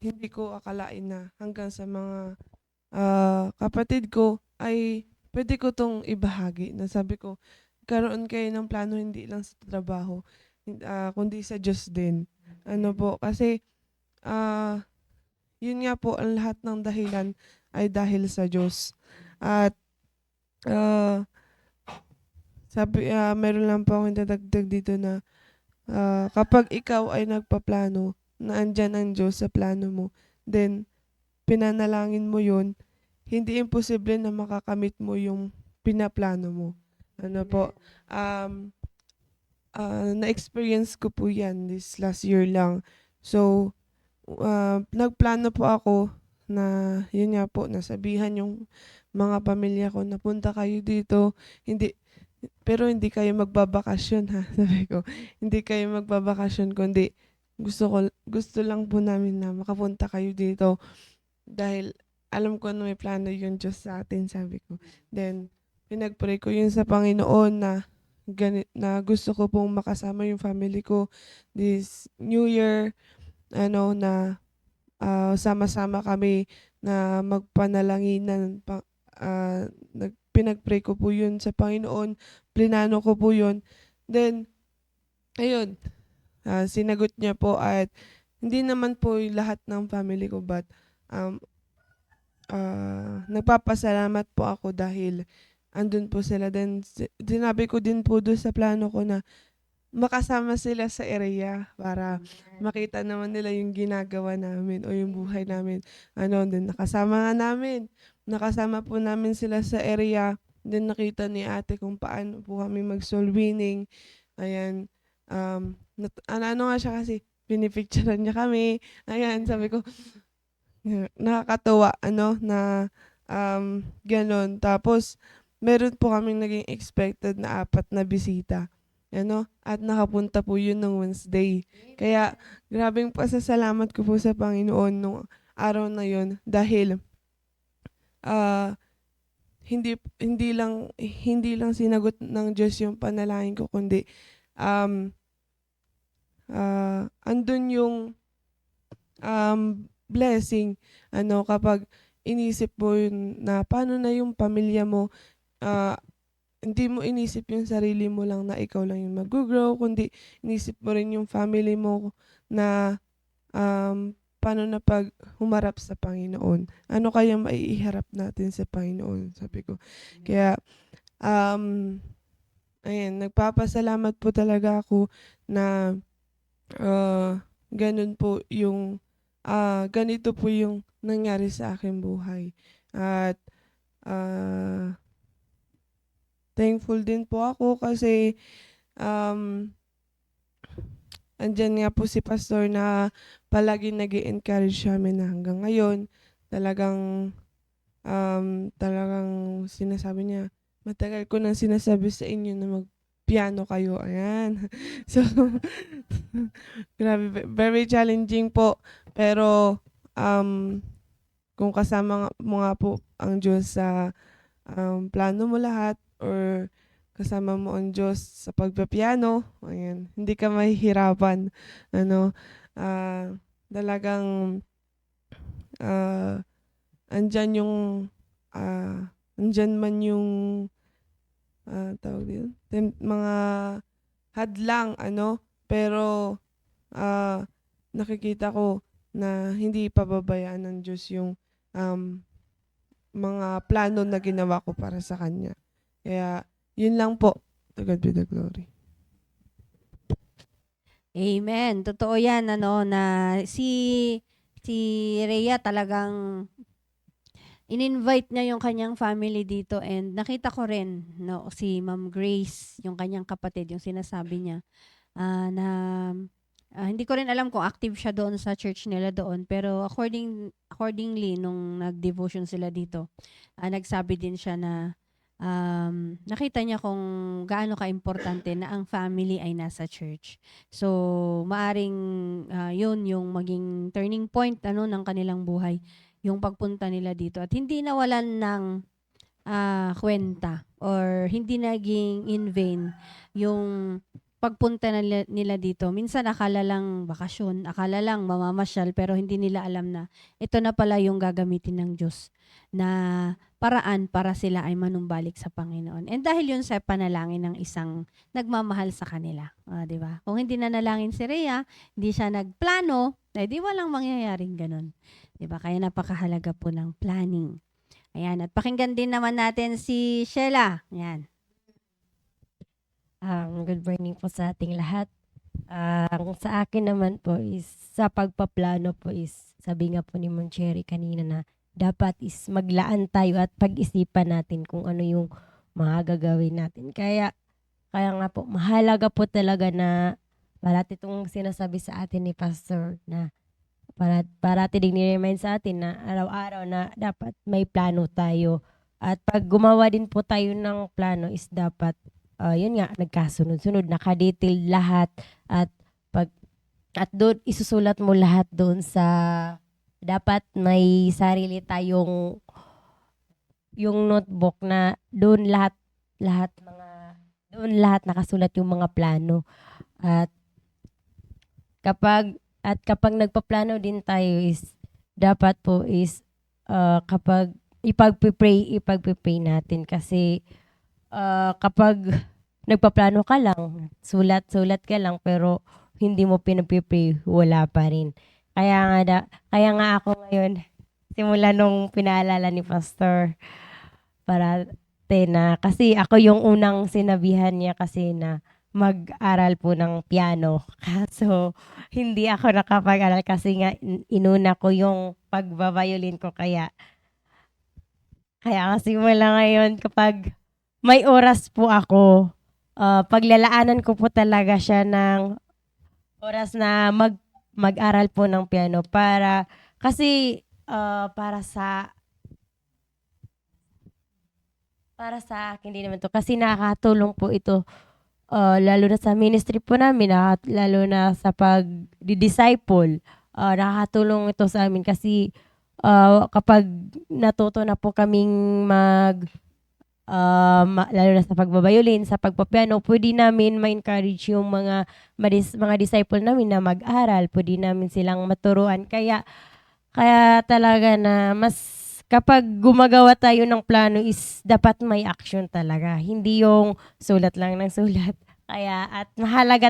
S4: hindi ko akalain na hanggang sa mga kapatid ko ay pwede ko tong ibahagi na sabi ko, karoon kayo ng plano hindi lang sa trabaho, kundi sa Diyos din. Kasi yun nga po, ang lahat ng dahilan ay dahil sa Diyos. At meron lang po akong dadagdag dito na kapag ikaw ay nagpaplano na andyan ang Diyos sa plano mo, then pinanalangin mo yun, hindi imposible na makakamit mo yung pinaplano mo. Na-experience ko po yan this last year lang. So, nagplano po ako na, yun nga po, nasabihan yung mga pamilya ko na punta kayo dito, pero hindi kayo magbabakasyon ha, sabi ko. Hindi kayo magbabakasyon, kundi gusto lang po namin na makapunta kayo dito dahil alam ko na may plano yung Diyos sa atin, sabi ko. Then, pinagpray ko yun sa Panginoon na gusto ko pong makasama yung family ko this New Year, na sama-sama kami na magpanalanginan. Pinagpray ko po yun sa Panginoon, plinano ko po yun. Then, ayun, sinagot niya po at hindi naman po lahat ng family ko but nagpapasalamat po ako dahil andun po sila. Then sinabi ko din po doon sa plano ko na makasama sila sa area para makita naman nila yung ginagawa namin o yung buhay namin. Then nakasama po namin sila sa area. Then nakita ni ate kung paano po kami mag-soul winning. Ayan, ano nga siya kasi, pinipicturean niya kami. Ayan, sabi ko, nakakatuwa, na gano'n. Tapos, meron po kaming naging expected na 4 na bisita. At nakapunta po yun ng Wednesday. Kaya, grabing pasasalamat ko po sa Panginoon nung araw na yun dahil hindi lang sinagot ng Diyos yung panalangin ko, kundi andun yung blessing kapag inisip mo yun na paano na yung pamilya mo, hindi mo inisip yung sarili mo lang na ikaw lang yung mag-grow, kundi inisip mo rin yung family mo na paano na pag humarap sa Panginoon. Ano kaya maiiharap natin sa Panginoon, sabi ko. Kaya, ayan, nagpapasalamat po talaga ako na ganun po yung, ganito po yung nangyari sa aking buhay. At, thankful din po ako kasi andyan nga po si Pastor na palagi nag-i-encourage sa amin na hanggang ngayon talagang sinasabi niya, matagal ko nang sinasabi sa inyo na mag-piano kayo. Ayan. So, grabe, very challenging po. Pero, kung kasama mo nga po ang Diyos sa plano mo lahat, or kasama mo ang Diyos sa pagpapiano, ayan, hindi ka mahihirapan. Talagang andyan yung andyan man yung tawag dito, mga hadlang, pero nakikita ko na hindi pababayaan ng Diyos yung mga plano na ginawa ko para sa Kanya. Kaya, yun lang po. To God be the glory.
S3: Amen. Totoo yan, na si Rhea talagang in-invite niya yung kanyang family dito, and nakita ko rin, si Ma'am Grace, yung kanyang kapatid, yung sinasabi niya, na hindi ko rin alam kung active siya doon sa church nila doon, pero accordingly, nung nag-devotion sila dito, nagsabi din siya na nakita niya kung gaano ka-importante na ang family ay nasa church. So, maaring yun yung maging turning point ng kanilang buhay, yung pagpunta nila dito. At hindi nawalan ng kwenta or hindi naging in vain yung pagpunta nila dito. Minsan akala lang bakasyon, akala lang mamamasyal, pero hindi nila alam na ito na pala yung gagamitin ng Diyos na paraan para sila ay manumbalik sa Panginoon. And dahil yun sa panalangin ng isang nagmamahal sa kanila. Di ba? Kung hindi nanalangin si Rhea, hindi siya nagplano, di walang mangyayaring ganun. Di ba? Kaya napakahalaga po ng planning. Ayan. At pakinggan din naman natin si Sheila. Ayan.
S5: Good morning po sa ating lahat. Sa akin naman po is, sa pagpaplano po is, sabi nga po ni Ma'am Cherry kanina na dapat is maglaan tayo at pag-isipan natin kung ano yung mga gagawin natin. Kaya nga po, mahalaga po talaga na parati itong sinasabi sa atin ni Pastor na parati din ni-remind sa atin na araw-araw na dapat may plano tayo. At pag gumawa din po tayo ng plano is dapat yun nga, nagkasunod-sunod, nakadetail lahat, at doon isusulat mo lahat doon sa dapat may sarili tayong yung notebook na doon lahat nakasulat yung mga plano. At kapag nagpaplano din tayo is dapat po is kapag ipagpipray natin kasi kapag nagpaplano ka lang, sulat ka lang, pero hindi mo pinagpipray, wala pa rin. Kaya nga ako ngayon, simula nung pinaalala ni Pastor, para na kasi ako yung unang sinabihan niya kasi na mag-aral po ng piano. Kaso hindi ako nakapag-aral kasi nga inuna ko yung pagbabayolin ko kaya kasi mula ngayon kapag may oras po ako, paglalaanan ko po talaga siya ng oras na mag-aral po ng piano kasi para sa akin din naman 'to kasi nakakatulong po ito, lalo na sa ministry po namin, lalo na sa pagdi-disciple, nakakatulong ito sa amin kasi, kapag natuto na po kaming lalo na sa pagbabayolin, sa pagpapiano, puwede namin ma-encourage yung mga disciple namin na mag-aral, puwede namin silang maturuan. Kaya kaya talaga na mas kapag gumagawa tayo ng plano is dapat may action talaga, hindi yung sulat lang ng sulat. Kaya mahalaga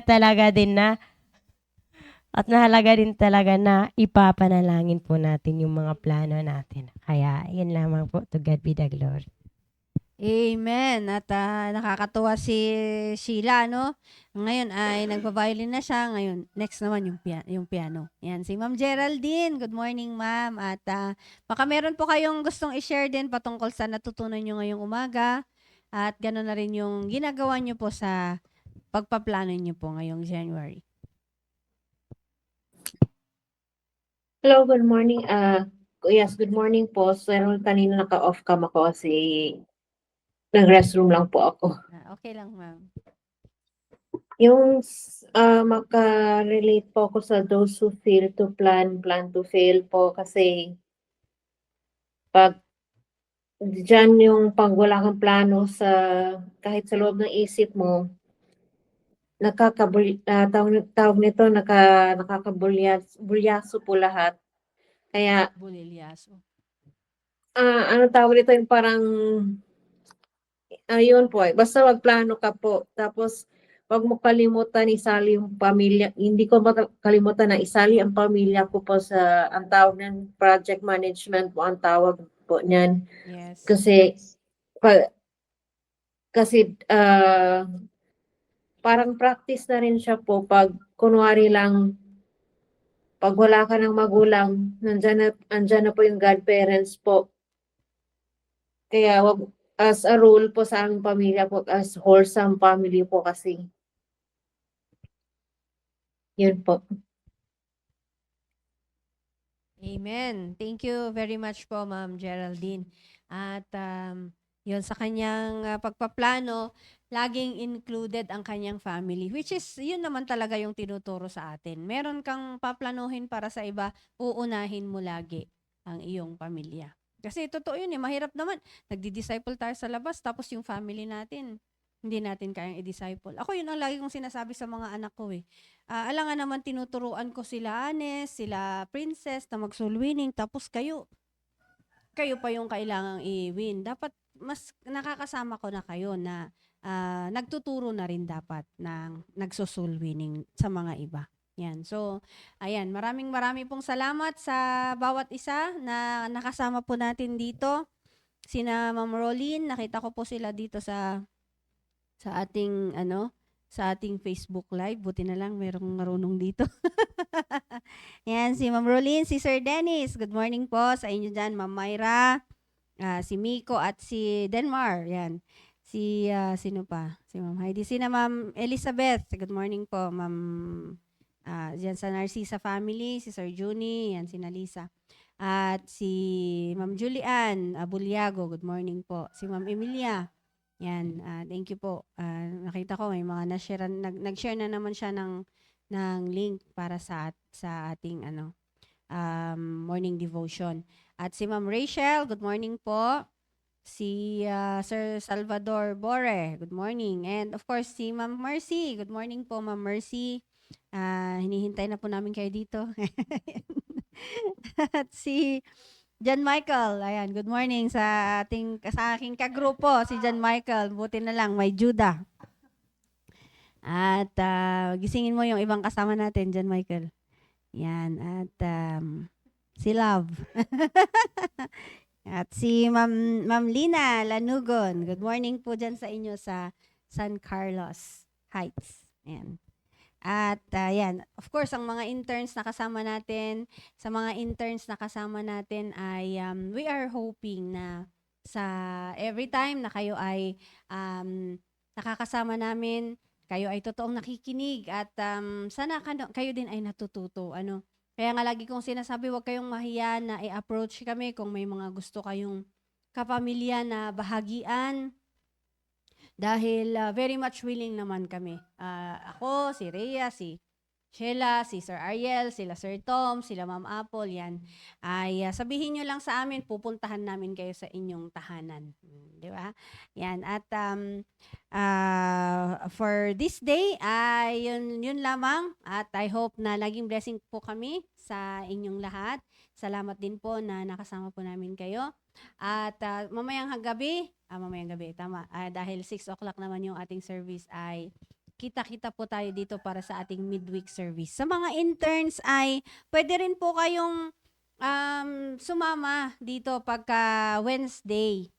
S5: din talaga na ipapanalangin po natin yung mga plano natin. Kaya yun lamang po, to God be the glory.
S3: Amen. At nakakatuwa si Sheila, no? Ngayon ay nagpa-violin na siya. Ngayon, next naman yung piano. Yan, si Ma'am Geraldine. Good morning, ma'am. At baka meron po kayong gustong i-share din patungkol sa natutunan nyo ngayong umaga. At gano'n na rin yung ginagawa nyo po sa pagpaplano nyo po ngayong January.
S6: Hello, good morning. Yes, good morning po. Pero kanina naka-off cam ako kasi nag-restroom lang po ako.
S3: Okay lang, ma'am.
S6: Yung maka-relate po ako sa those who fail to plan to fail po kasi pag dyan yung pag wala kang plano sa kahit sa loob ng isip mo, tawag nito, bulyaso po lahat. Kaya,
S3: Bulilyaso.
S6: ano tawag nito yung parang ayun po, basta magplano ka po. Tapos, wag mo kalimutan isali yung pamilya. Hindi ko makalimutan na isali ang pamilya ko po sa, ang tawag ng project management po, ang tawag po niyan.
S3: Yes.
S6: Kasi parang practice na rin siya po pag kunwari lang, pag wala ka ng magulang, andyan na po yung godparents po. Kaya wag, as a rule po sa aming pamilya po, as wholesome family po kasi. Yun po.
S3: Amen. Thank you very much po, Ma'am Geraldine. At yun sa kanyang pagpaplano, laging included ang kanyang family, which is yun naman talaga yung tinuturo sa atin. Meron kang paplanuhin para sa iba, uunahin mo lagi ang iyong pamilya. Kasi totoo yun mahirap naman. Nagdi-disciple tayo sa labas, tapos yung family natin, hindi natin kayang i-disciple. Ako yun ang lagi kong sinasabi sa mga anak ko alangan naman tinuturuan ko sila Anes, sila Princess na mag-soul winning, tapos kayo pa yung kailangang i-win. Dapat mas nakakasama ko na kayo na nagtuturo na rin dapat ng nagso-soul winning sa mga iba. Yan. So, ayan, maraming pong salamat sa bawat isa na nakasama po natin dito. Sina Ma'am Rolene, nakita ko po sila dito sa ating Facebook Live. Buti na lang merong marunong dito. Yan, si Ma'am Rolene, si Sir Dennis. Good morning po sa inyo dyan, Ma'am Myra, si Miko at si Denmar. Yan. Sino pa? Si Ma'am Heidi. Sina Ma'am Elizabeth. Good morning po, Ma'am. Yan sa Narcisa family, si Sir Juni, yan si Nalisa. At si Ma'am Julian Abulyago. Good morning po. Si Ma'am Emilia. Yan, thank you po. Nakita ko may mga nag-share na naman siya ng link para sa ating morning devotion. At si Ma'am Rachel, good morning po. Si Sir Salvador Bore, good morning. And of course, si Ma'am Mercy, good morning po, Ma'am Mercy. Hinihintay na po namin kayo dito. At si John Michael, ayan, good morning sa aking kagrupo, si John Michael. Buti na lang, may Judah. At gisingin mo yung ibang kasama natin, John Michael. Yan, at si Love. At si Ma'am Lina Lanugon. Good morning po dyan sa inyo sa San Carlos Heights. Ayan. At yan, of course, ang mga interns na kasama natin, sa mga interns na kasama natin ay we are hoping na sa every time na kayo ay nakakasama namin, kayo ay totoong nakikinig at sana kayo din ay natututo. Kaya nga lagi kong sinasabi, huwag kayong mahiya na i-approach kami kung may mga gusto kayong kapamilya na bahagian. Dahil very much willing naman kami. Ako, si Rhea, si Sheila, si Sir Ariel, sila Sir Tom, sila Ma'am Apple, yan. Ay sabihin nyo lang sa amin, pupuntahan namin kayo sa inyong tahanan. Di ba? Yan. At for this day, yun lamang. At I hope na naging blessing po kami sa inyong lahat. Salamat din po na nakasama po namin kayo. At mamayang gabi, tama. Dahil 6 o'clock naman yung ating service ay kita-kita po tayo dito para sa ating midweek service. Sa mga interns ay pwede rin po kayong sumama dito pagka Wednesday.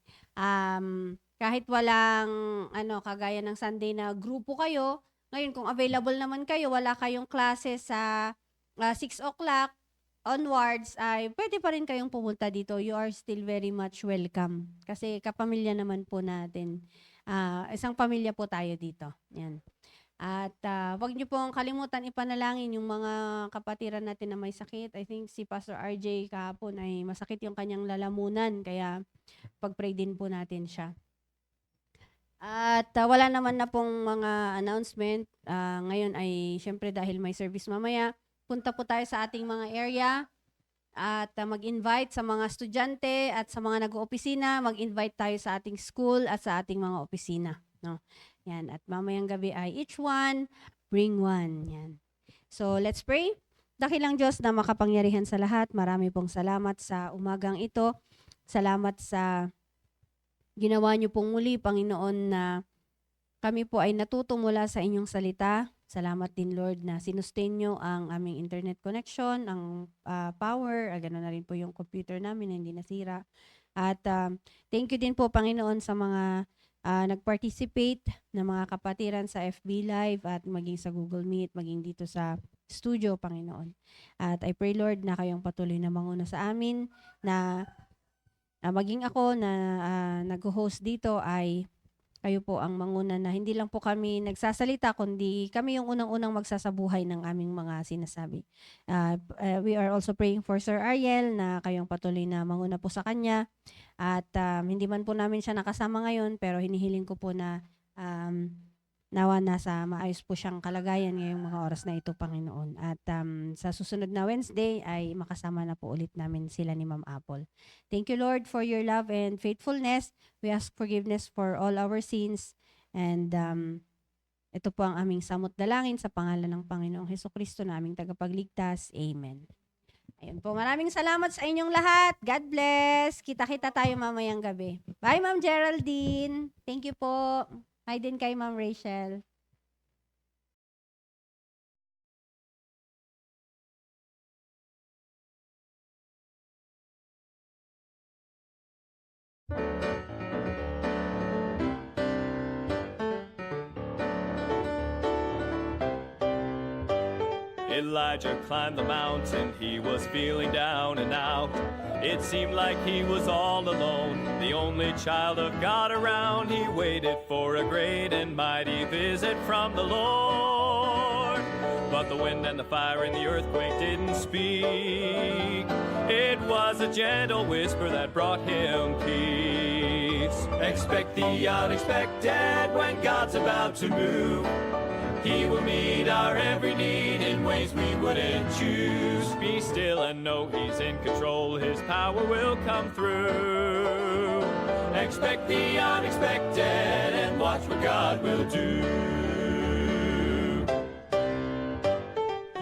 S3: Kahit walang kagaya ng Sunday na grupo kayo, ngayon kung available naman kayo, wala kayong klase sa 6 o'clock onwards, ay pwede pa rin kayong pumunta dito. You are still very much welcome. Kasi kapamilya naman po natin. Isang pamilya po tayo dito. Yan. At wag niyo pong kalimutan ipanalangin yung mga kapatiran natin na may sakit. I think si Pastor RJ kahapon ay masakit yung kanyang lalamunan. Kaya pag-pray din po natin siya. At wala naman na pong mga announcement. Ngayon ay syempre dahil may service mamaya, punta po tayo sa ating mga area at mag-invite sa mga estudyante at sa mga nag-oopisina, mag-invite tayo sa ating school at sa ating mga opisina. No? Yan. At mamayang gabi ay each one, bring one. Yan. So let's pray. Dakilang Diyos na makapangyarihan sa lahat, marami pong salamat sa umagang ito. Salamat sa ginawa niyo pong muli, Panginoon, na kami po ay natuto mula sa inyong salita. Salamat din, Lord, na sinustain nyo ang aming internet connection, ang power, gano'n na rin po yung computer namin na hindi nasira. At thank you din po, Panginoon, sa mga nag-participate na mga kapatiran sa FB Live at maging sa Google Meet, maging dito sa studio, Panginoon. At I pray, Lord, na kayong patuloy na manguna sa amin, na maging ako na nag-host dito ay kayo po ang manguna na hindi lang po kami nagsasalita, kundi kami yung unang-unang magsasabuhay ng aming mga sinasabi. We are also praying for Sir Ariel na kayong patuloy na manguna po sa kanya. At hindi man po namin siya nakasama ngayon, pero hinihiling ko po na nawa nasa maayos po siyang kalagayan ngayong mga oras na ito, Panginoon. At sa susunod na Wednesday ay makasama na po ulit namin sila ni Ma'am Apple. Thank you, Lord, for your love and faithfulness. We ask forgiveness for all our sins. And ito po ang aming samot dalangin sa pangalan ng Panginoong Hesukristo na aming tagapagligtas. Amen. Ayun po, maraming salamat sa inyong lahat. God bless. Kita-kita tayo mamayang gabi. Bye, Ma'am Geraldine. Thank you po. Hi din kay Ma'am Rachel.
S1: Elijah climbed the mountain, he was feeling down and out. It seemed like he was all alone, the only child of God around. He waited for a great and mighty visit from the Lord. But the wind and the fire and the earthquake didn't speak. It was a gentle whisper that brought him peace. Expect the unexpected when God's about to move. He will meet our every need in ways we wouldn't choose. Be still and know He's in control. His power will come through. Expect the unexpected and watch what God will do.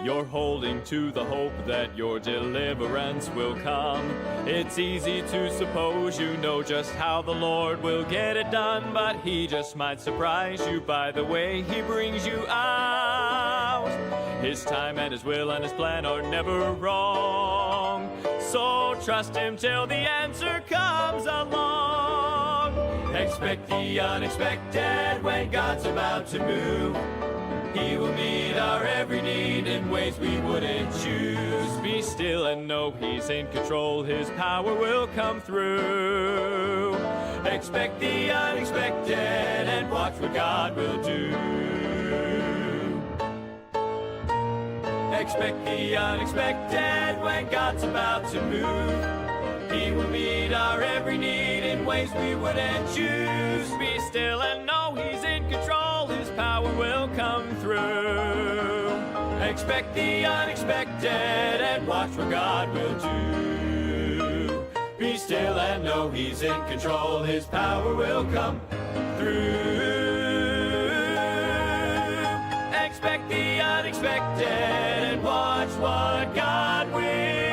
S1: You're holding to the hope that your deliverance will come. It's easy to suppose you know just how the Lord will get it done, but He just might surprise you by the way He brings you out. His time and His will and His plan are never wrong. So trust Him till the answer comes along. Expect the unexpected when God's about to move. He will meet our every need in ways we wouldn't choose. Be still and know He's in control. His power will come through. Expect the unexpected and watch what God will do. Expect the unexpected when God's about to move. He will meet our every need in ways we wouldn't choose. Be still and know He's in control. His power will come through. Expect the unexpected and watch what God will do. Be still and know He's in control. His power will come through. Expect the unexpected and watch what God will